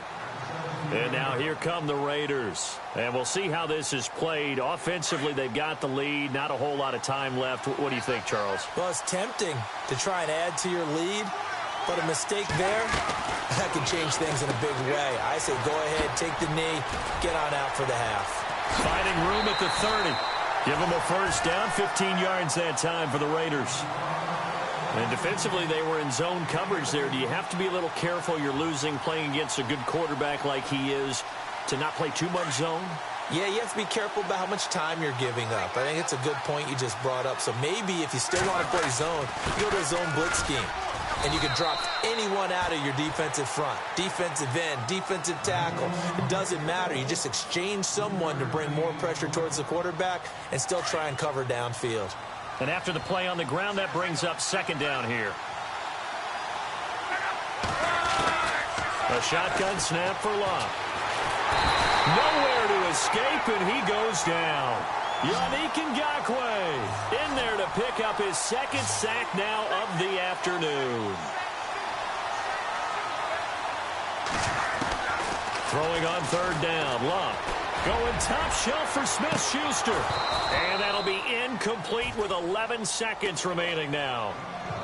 S1: And now here come the Raiders. And we'll see how this is played. Offensively, they've got the lead. Not a whole lot of time left. What do you think, Charles?
S2: Well, it's tempting to try and add to your lead, but a mistake there, that can change things in a big way. I say go ahead, take the knee, get on out for the half.
S1: Finding room at the 30. Give them a first down, 15 yards that time for the Raiders. And defensively, they were in zone coverage there. Do you have to be a little careful? You're losing, playing against a good quarterback like he is, to not play too much zone?
S2: Yeah, you have to be careful about how much time you're giving up. I think it's a good point you just brought up. So maybe if you still want to play zone, you go to a zone blitz scheme. And you can drop anyone out of your defensive front. Defensive end, defensive tackle. It doesn't matter. You just exchange someone to bring more pressure towards the quarterback and still try and cover downfield.
S1: And after the play on the ground, that brings up second down here. A shotgun snap for Luck. Nowhere to escape, and he goes down. Yannick Ngakoue in there to pick up his second sack now of the afternoon. Throwing on third down, Luck. Going top shelf for Smith-Schuster. And that'll be incomplete with 11 seconds remaining now.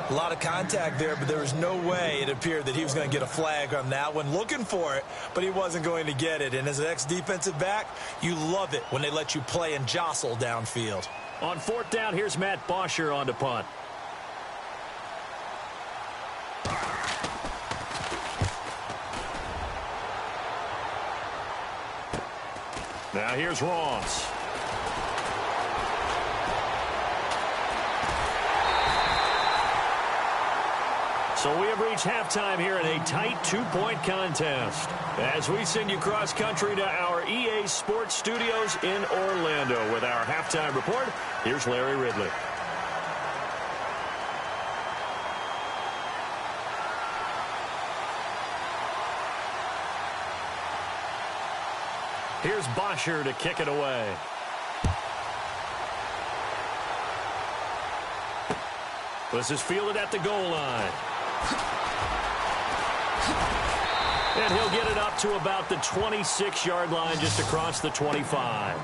S2: A lot of contact there, but there was no way it appeared that he was going to get a flag on that one. Looking for it, but he wasn't going to get it. And as an ex-defensive back, you love it when they let you play and jostle downfield.
S1: On fourth down, here's Matt Bosher on to punt. Now here's Ross. So we have reached halftime here in a tight two-point contest. As we send you cross-country to our EA Sports Studios in Orlando with our halftime report, here's Larry Ridley. Here's Bosher to kick it away. This is fielded at the goal line. And he'll get it up to about the 26-yard line, just across the 25.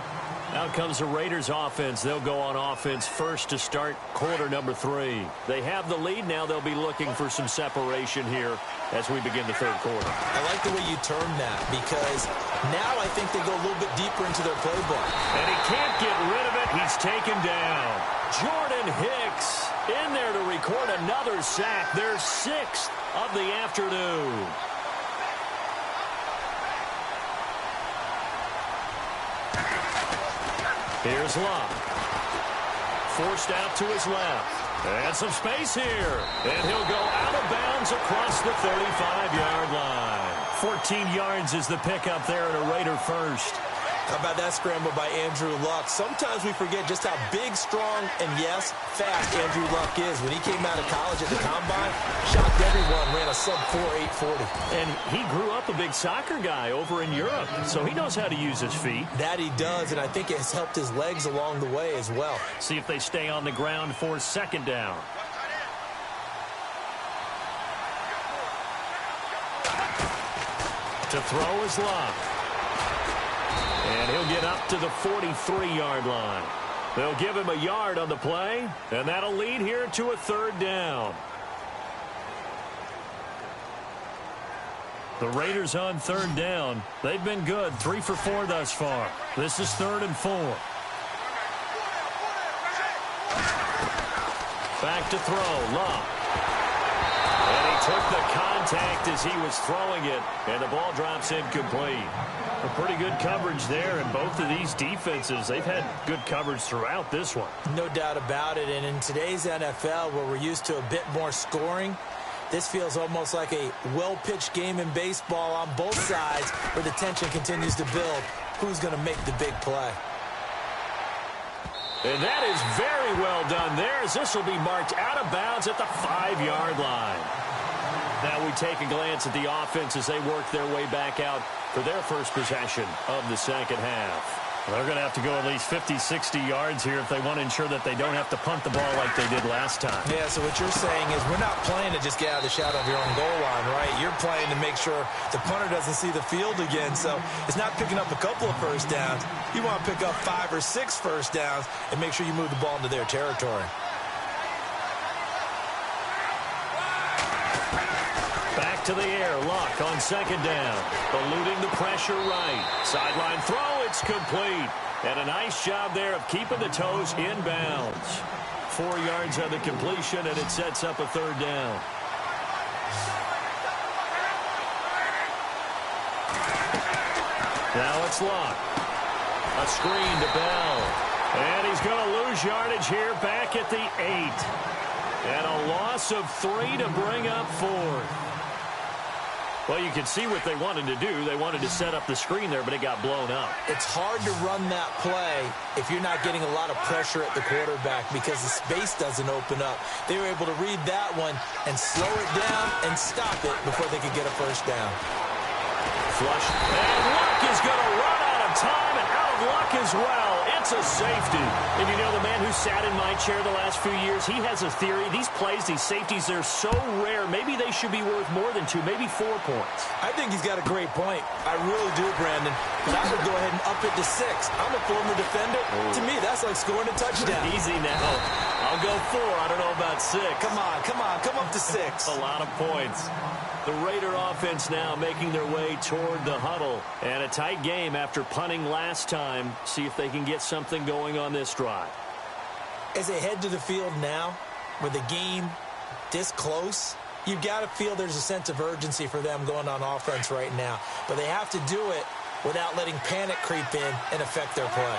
S1: Out comes the Raiders offense. They'll go on offense first to start quarter number 3. They have the lead now. They'll be looking for some separation here as we begin the third quarter.
S2: I like the way you term that, because now I think they go a little bit deeper into their playbook.
S1: And he can't get rid of it. He's taken down. Jordan Hicks in there to record another sack. Their 6th of the afternoon. Here's Luck. Forced out to his left. And some space here. And he'll go out of bounds across the 35-yard line. 14 yards is the pickup there at a Raider first.
S2: How about that scramble by Andrew Luck? Sometimes we forget just how big, strong, and, yes, fast Andrew Luck is. When he came out of college at the Combine, shocked everyone, ran a sub-4 840.
S1: And he grew up a big soccer guy over in Europe, so he knows how to use his feet.
S2: That he does, and I think it has helped his legs along the way as well.
S1: See if they stay on the ground for second down. To throw is Luck. And he'll get up to the 43-yard line. They'll give him a yard on the play, and that'll lead here to a third down. The Raiders on third down. They've been good, 3 for 4 thus far. This is 3rd and 4. Back to throw, Luck. And he took the contact as he was throwing it, and the ball drops incomplete. A pretty good coverage there, and both of these defenses, they've had good coverage throughout this one.
S2: No doubt about it, and in today's NFL, where we're used to a bit more scoring, this feels almost like a well-pitched game in baseball on both sides where the tension continues to build. Who's going to make the big play?
S1: And that is very well done there, as this will be marked out of bounds at the 5-yard line. Now we take a glance at the offense as they work their way back out for their first possession of the second half.
S4: They're going to have to go at least 50, 60 yards here if they want to ensure that they don't have to punt the ball like they did last time.
S2: Yeah, so what you're saying is we're not playing to just get out of the shadow of your own goal line, right? You're playing to make sure the punter doesn't see the field again. So it's not picking up a couple of first downs. You want to pick up 5 or 6 first downs and make sure you move the ball into their territory.
S1: Back to the air, Luck on second down. Eluding the pressure right. Sideline throw, it's complete. And a nice job there of keeping the toes inbounds. 4 yards on the completion, and it sets up a third down. Now it's Luck. A screen to Bell. And he's going to lose yardage here back at the 8. And a loss of 3 to bring up 4. Well, you can see what they wanted to do. They wanted to set up the screen there, but it got blown up.
S2: It's hard to run that play if you're not getting a lot of pressure at the quarterback because the space doesn't open up. They were able to read that one and slow it down and stop it before they could get a first down.
S1: Flush. And Luck is going to run out of time and out of luck as well. It's a safety. And you know, the man who sat in my chair the last few years, he has a theory. These plays, these safeties, they're so rare. Maybe they should be worth more than 2, maybe 4 points.
S2: I think he's got a great point. I really do, Brandon. But I would go ahead and up it to 6. I'm a former defender. To me, that's like scoring a touchdown.
S1: Easy now. I'll go 4. I don't know about 6.
S2: Come on. Come up to 6.
S1: A lot of points. The Raider offense now making their way toward the huddle. And a tight game after punting last time. See if they can get something going on this drive.
S2: As they head to the field now, with the game this close, you've got to feel there's a sense of urgency for them going on offense right now. But they have to do it without letting panic creep in and affect their play.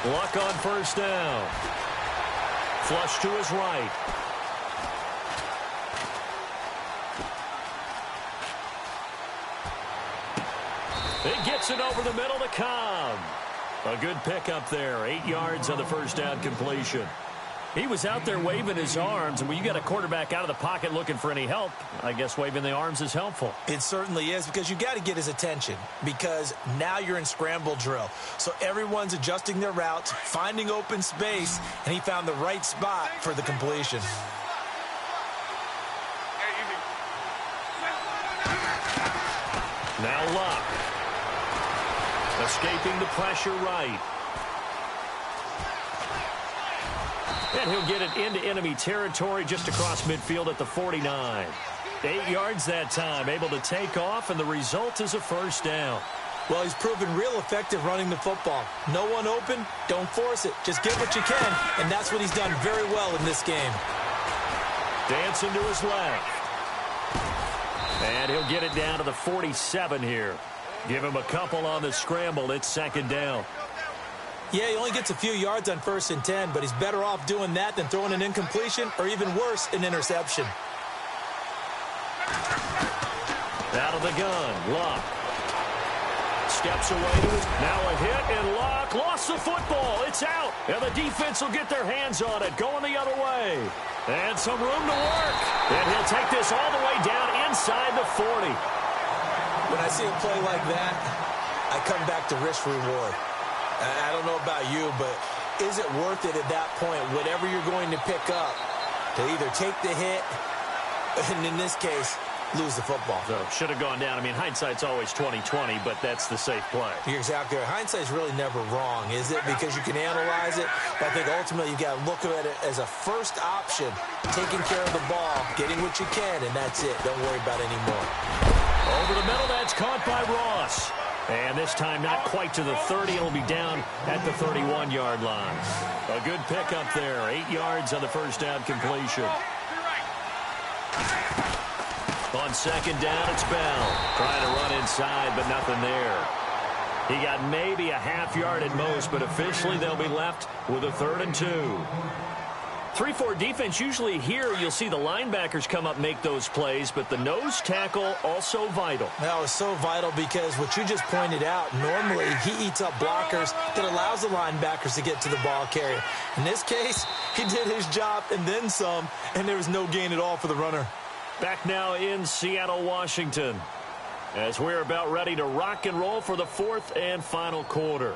S1: Luck on first down. Flush to his right. It gets it over the middle to Cobb. A good pickup there. 8 yards on the first down completion. He was out there waving his arms, and when you got a quarterback out of the pocket looking for any help, I guess waving the arms is helpful.
S2: It certainly is, because you got to get his attention, because now you're in scramble drill. So everyone's adjusting their routes, finding open space, and he found the right spot for the completion.
S1: Now Luck. Escaping the pressure right. And he'll get it into enemy territory just across midfield at the 49. 8 yards that time, able to take off, and the result is a first down.
S2: Well, he's proven real effective running the football. No one open, don't force it. Just get what you can, and that's what he's done very well in this game.
S1: Dancing to his left. And he'll get it down to the 47 here. Give him a couple on the scramble. It's second down.
S2: Yeah, he only gets a few yards on 1st and 10, but he's better off doing that than throwing an incompletion or even worse, an interception.
S1: Out of the gun, Luck. Steps away to his... Now a hit, and Luck lost the football. It's out, and the defense will get their hands on it, going the other way. And some room to work. And he'll take this all the way down inside the 40.
S2: When I see a play like that, I come back to risk reward. I don't know about you, but is it worth it at that point, whatever you're going to pick up, to either take the hit, and in this case, lose the football?
S1: So, should have gone down. I mean, hindsight's always 20/20, but that's the safe play.
S2: You're exactly right. Hindsight's really never wrong, is it? Because you can analyze it, but I think ultimately you got to look at it as a first option, taking care of the ball, getting what you can, and that's it. Don't worry about any more.
S1: Over the middle, that's caught by Ross. And this time not quite to the 30. It'll be down at the 31-yard line. A good pickup there. 8 yards on the first down completion. On second down, it's Bell. Trying to run inside, but nothing there. He got maybe a half yard at most, but officially they'll be left with a 3rd and 2. 3-4 defense, usually here you'll see the linebackers come up, make those plays, but the nose tackle also vital.
S2: That was so vital because what you just pointed out, normally he eats up blockers that allows the linebackers to get to the ball carrier. In this case, he did his job and then some, and there was no gain at all for the runner.
S1: Back now in Seattle, Washington, as we're about ready to rock and roll for the 4th and final quarter.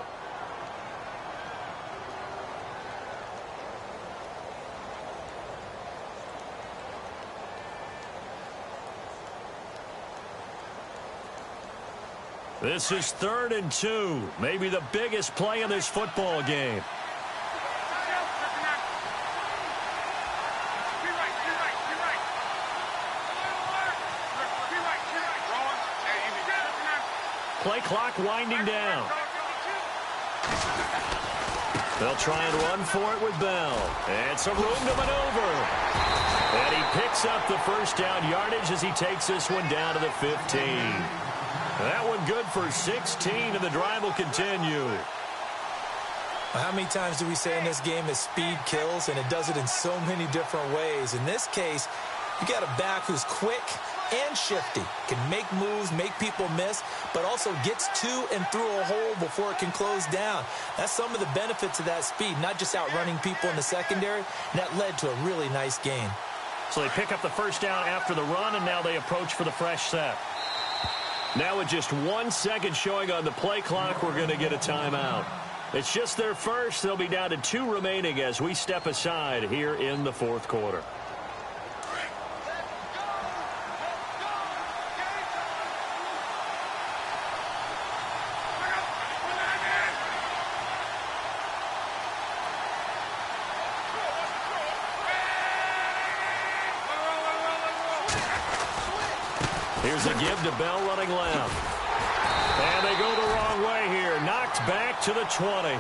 S1: This is 3rd and 2, maybe the biggest play in this football game. Play clock winding down. They'll try and run for it with Bell. And some room to maneuver. And he picks up the first down yardage as he takes this one down to the 15. That one good for 16, and the drive will continue.
S2: How many times do we say in this game that speed kills, and it does it in so many different ways? In this case, you got a back who's quick and shifty, can make moves, make people miss, but also gets to and through a hole before it can close down. That's some of the benefits of that speed, not just outrunning people in the secondary, and that led to a really nice gain.
S1: So they pick up the first down after the run, and now they approach for the fresh set. Now with just 1 second showing on the play clock, we're going to get a timeout. It's just their first. They'll be down to 2 remaining as we step aside here in the 4th quarter. Here's a give to Bell running left. And they go the wrong way here. Knocked back to the 20.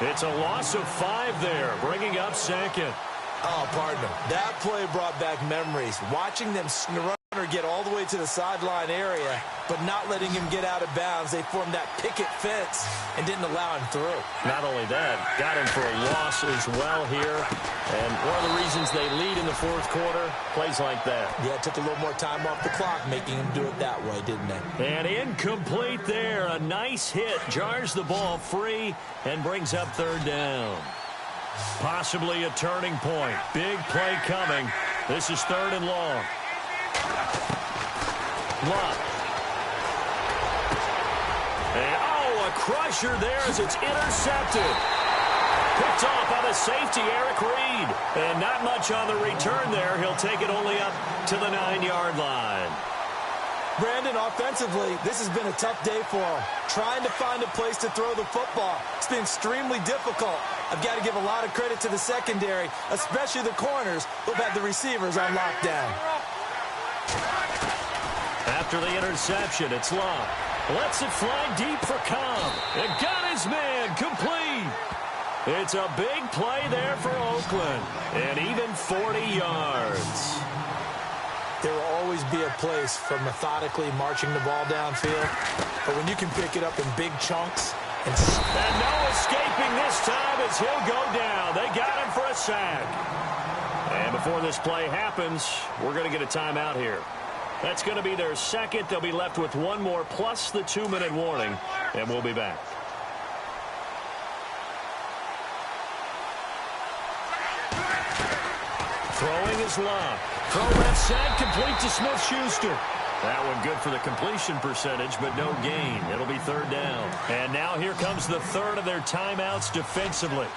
S1: It's a loss of 5 there, bringing up 2nd.
S2: Oh, partner, that play brought back memories. Watching them runner get all the way to the sideline area, but not letting him get out of bounds. They formed that picket fence and didn't allow him through.
S1: Not only that, got him for a loss as well here. And one of the reasons they lead in the 4th quarter, plays like that.
S2: Yeah, it took a little more time off the clock, making him do it that way, didn't they?
S1: And incomplete there. A nice hit. Jars the ball free and brings up 3rd down. Possibly a turning point. Big play coming. This is 3rd and long. Luck. And, a crusher there as it's intercepted. Picked off by the safety, Eric Reed. And not much on the return there. He'll take it only up to the 9-yard line.
S2: Brandon, offensively, this has been a tough day for him. Trying to find a place to throw the football. It's been extremely difficult. I've got to give a lot of credit to the secondary, especially the corners who've had the receivers on lockdown.
S1: After the interception, it's Long. Lets it fly deep for Cobb. It got his man complete. It's a big play there for Oakland. And even 40 yards.
S2: There will always be a place for methodically marching the ball downfield. But when you can pick it up in big chunks.
S1: And no escaping this time as he'll go down. They got him for a sack. And before this play happens, we're going to get a timeout here. That's going to be their 2nd. They'll be left with 1 more plus the 2-minute warning. And we'll be back. Throwing is Long. Throw left side, complete to Smith-Schuster. That one good for the completion percentage, but no gain. It'll be 3rd down. And now here comes the 3rd of their timeouts defensively.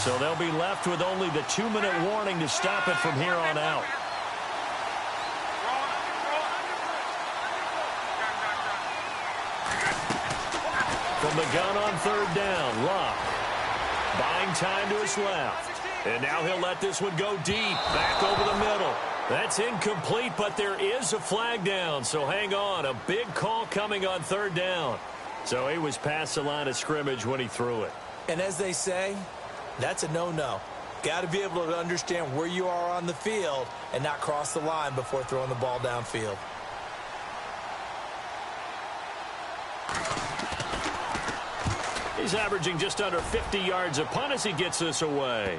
S1: So they'll be left with only the 2-minute warning to stop it from here on out. From the gun on 3rd down, Locke. Buying time to his left. And now he'll let this one go deep, back over the middle. That's incomplete, but there is a flag down, so hang on. A big call coming on third down. So he was past the line of scrimmage when he threw it.
S2: And as they say, that's a no-no. Got to be able to understand where you are on the field and not cross the line before throwing the ball downfield.
S1: He's averaging just under 50 yards a punt as he gets this away.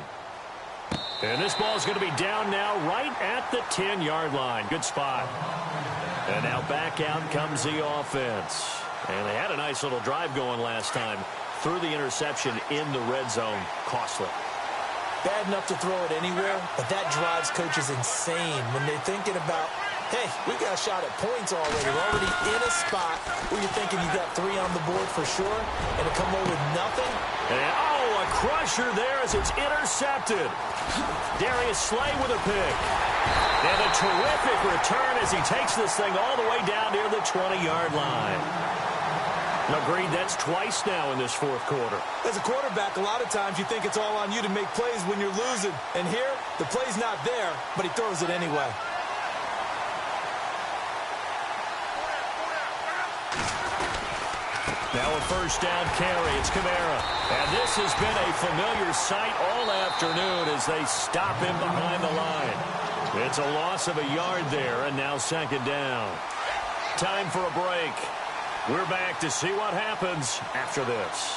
S1: And this ball is going to be down now right at the 10-yard line. Good spot. And now back out comes the offense. And they had a nice little drive going last time. Threw the interception in the red zone. Costly.
S2: Bad enough to throw it anywhere, but that drives coaches insane when they're thinking about, hey, we got a shot at points already. We're already in a spot where you're thinking you got 3 on the board for sure, and to come away with nothing.
S1: And, oh, a crusher there as it's intercepted. Darius Slay with a pick. And a terrific return as he takes this thing all the way down near the 20-yard line. Agreed, that's twice now in this fourth quarter.
S2: As a quarterback, a lot of times you think it's all on you to make plays when you're losing. And here, the play's not there, but he throws it anyway.
S1: Now a first down carry. It's Kamara. And this has been a familiar sight all afternoon as they stop him behind the line. It's a loss of a yard there, and now second down. Time for a break. We're back to see what happens after this.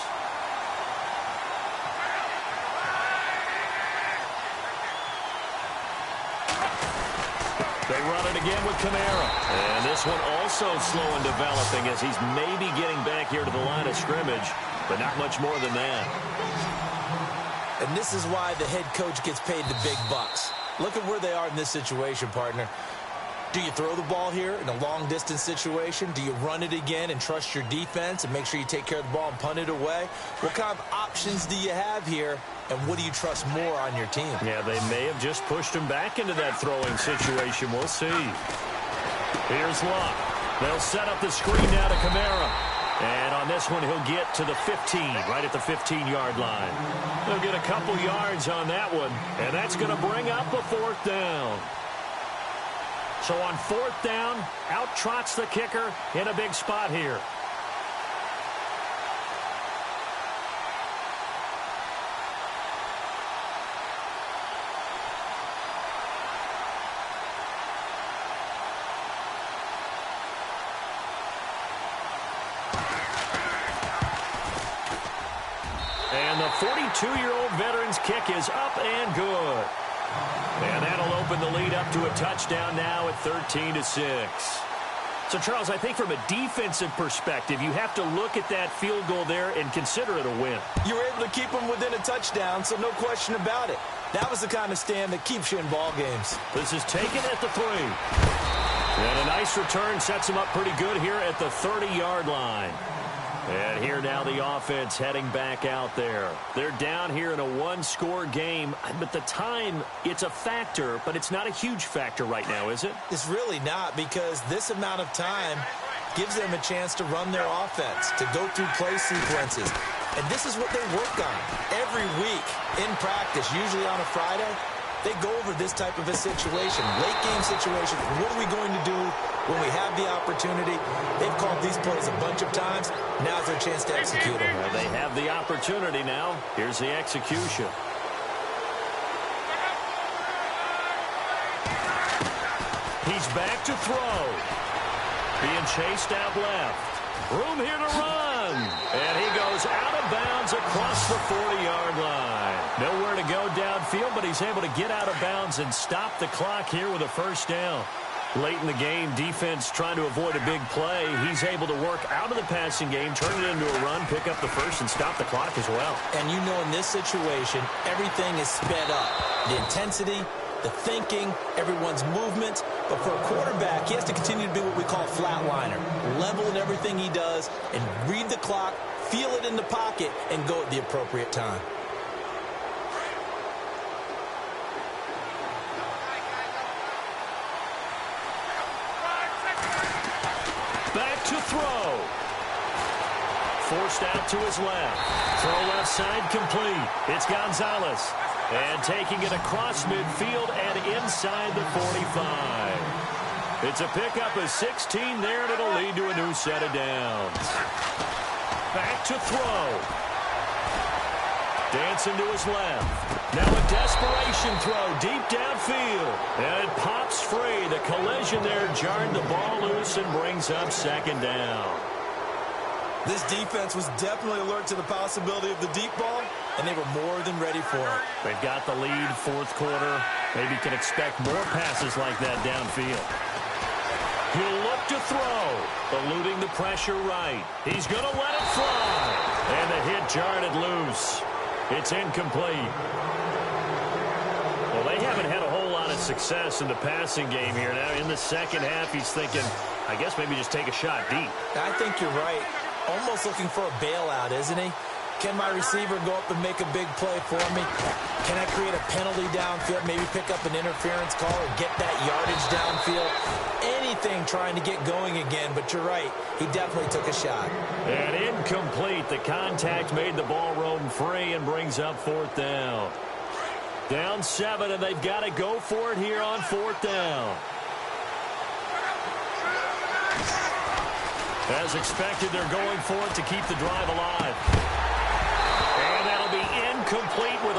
S1: They run it again with Kamara. And this one also slow in developing as he's maybe getting back here to the line of scrimmage, but not much more than that.
S2: And this is why the head coach gets paid the big bucks. Look at where they are in this situation, partner. Do you throw the ball here in a long-distance situation? Do you run it again and trust your defense and make sure you take care of the ball and punt it away? What kind of options do you have here, and what do you trust more on your team?
S1: Yeah, they may have just pushed him back into that throwing situation. We'll see. Here's Luck. They'll set up the screen now to Kamara. And on this one, he'll get to the 15, right at the 15-yard line. They'll get a couple yards on that one, and that's going to bring up a fourth down. So on fourth down, out trots the kicker in a big spot here. And the 42-year-old veteran's kick is up and good. And that'll open the lead up to a touchdown now at 13-6. So, Charles, I think from a defensive perspective, you have to look at that field goal there and consider it a win.
S2: You were able to keep them within a touchdown, so no question about it. That was the kind of stand that keeps you in ball games.
S1: This is taken at the 3. And a nice return sets him up pretty good here at the 30-yard line. And here now the offense heading back out there. They're down here in a one-score game, but the time, it's a factor, but it's not a huge factor right now, is it?
S2: It's really not, because this amount of time gives them a chance to run their offense, to go through play sequences. And this is what they work on every week in practice, usually on a Friday. They go over this type of a situation, late-game situation. What are we going to do when we have the opportunity? They've called these plays a bunch of times. Now's their chance to execute them.
S1: Well, they have the opportunity now. Here's the execution. He's back to throw. Being chased out left. Room here to run. And he goes out of bounds across the 40-yard line. Nowhere to go downfield, but he's able to get out of bounds and stop the clock here with a first down. Late in the game, defense trying to avoid a big play. He's able to work out of the passing game, turn it into a run, pick up the first, and stop the clock as well.
S2: And you know in this situation, everything is sped up. The intensity, the thinking, everyone's movement. But for a quarterback, he has to continue to be what we call a flatliner. Level in everything he does and read the clock, feel it in the pocket, and go at the appropriate time.
S1: Back to throw. Forced out to his left. Throw left side complete. It's Gonzalez. And taking it across midfield and inside the 45. It's a pickup of 16 there, and it'll lead to a new set of downs. Back to throw. Dancing to his left. Now a desperation throw deep downfield. And it pops free. The collision there jarred the ball loose and brings up second down.
S2: This defense was definitely alert to the possibility of the deep ball, and they were more than ready for it.
S4: They've got the lead, fourth quarter. Maybe can expect more passes like that downfield.
S1: He'll look to throw, eluding the pressure right. He's going to let it fly. And the hit jarred it loose. It's incomplete.
S4: Well, they haven't had a whole lot of success in the passing game here. Now, in the second half, he's thinking, I guess maybe just take a shot deep.
S2: I think you're right. Almost looking for a bailout, isn't he? Can my receiver go up and make a big play for me? Can I create a penalty downfield, maybe pick up an interference call or get that yardage downfield? Anything trying to get going again, but you're right. He definitely took a shot.
S1: And incomplete. The contact made the ball roam free and brings up fourth down. Down 7, and they've got to go for it here on fourth down. As expected, they're going for it to keep the drive alive. And that'll be incomplete with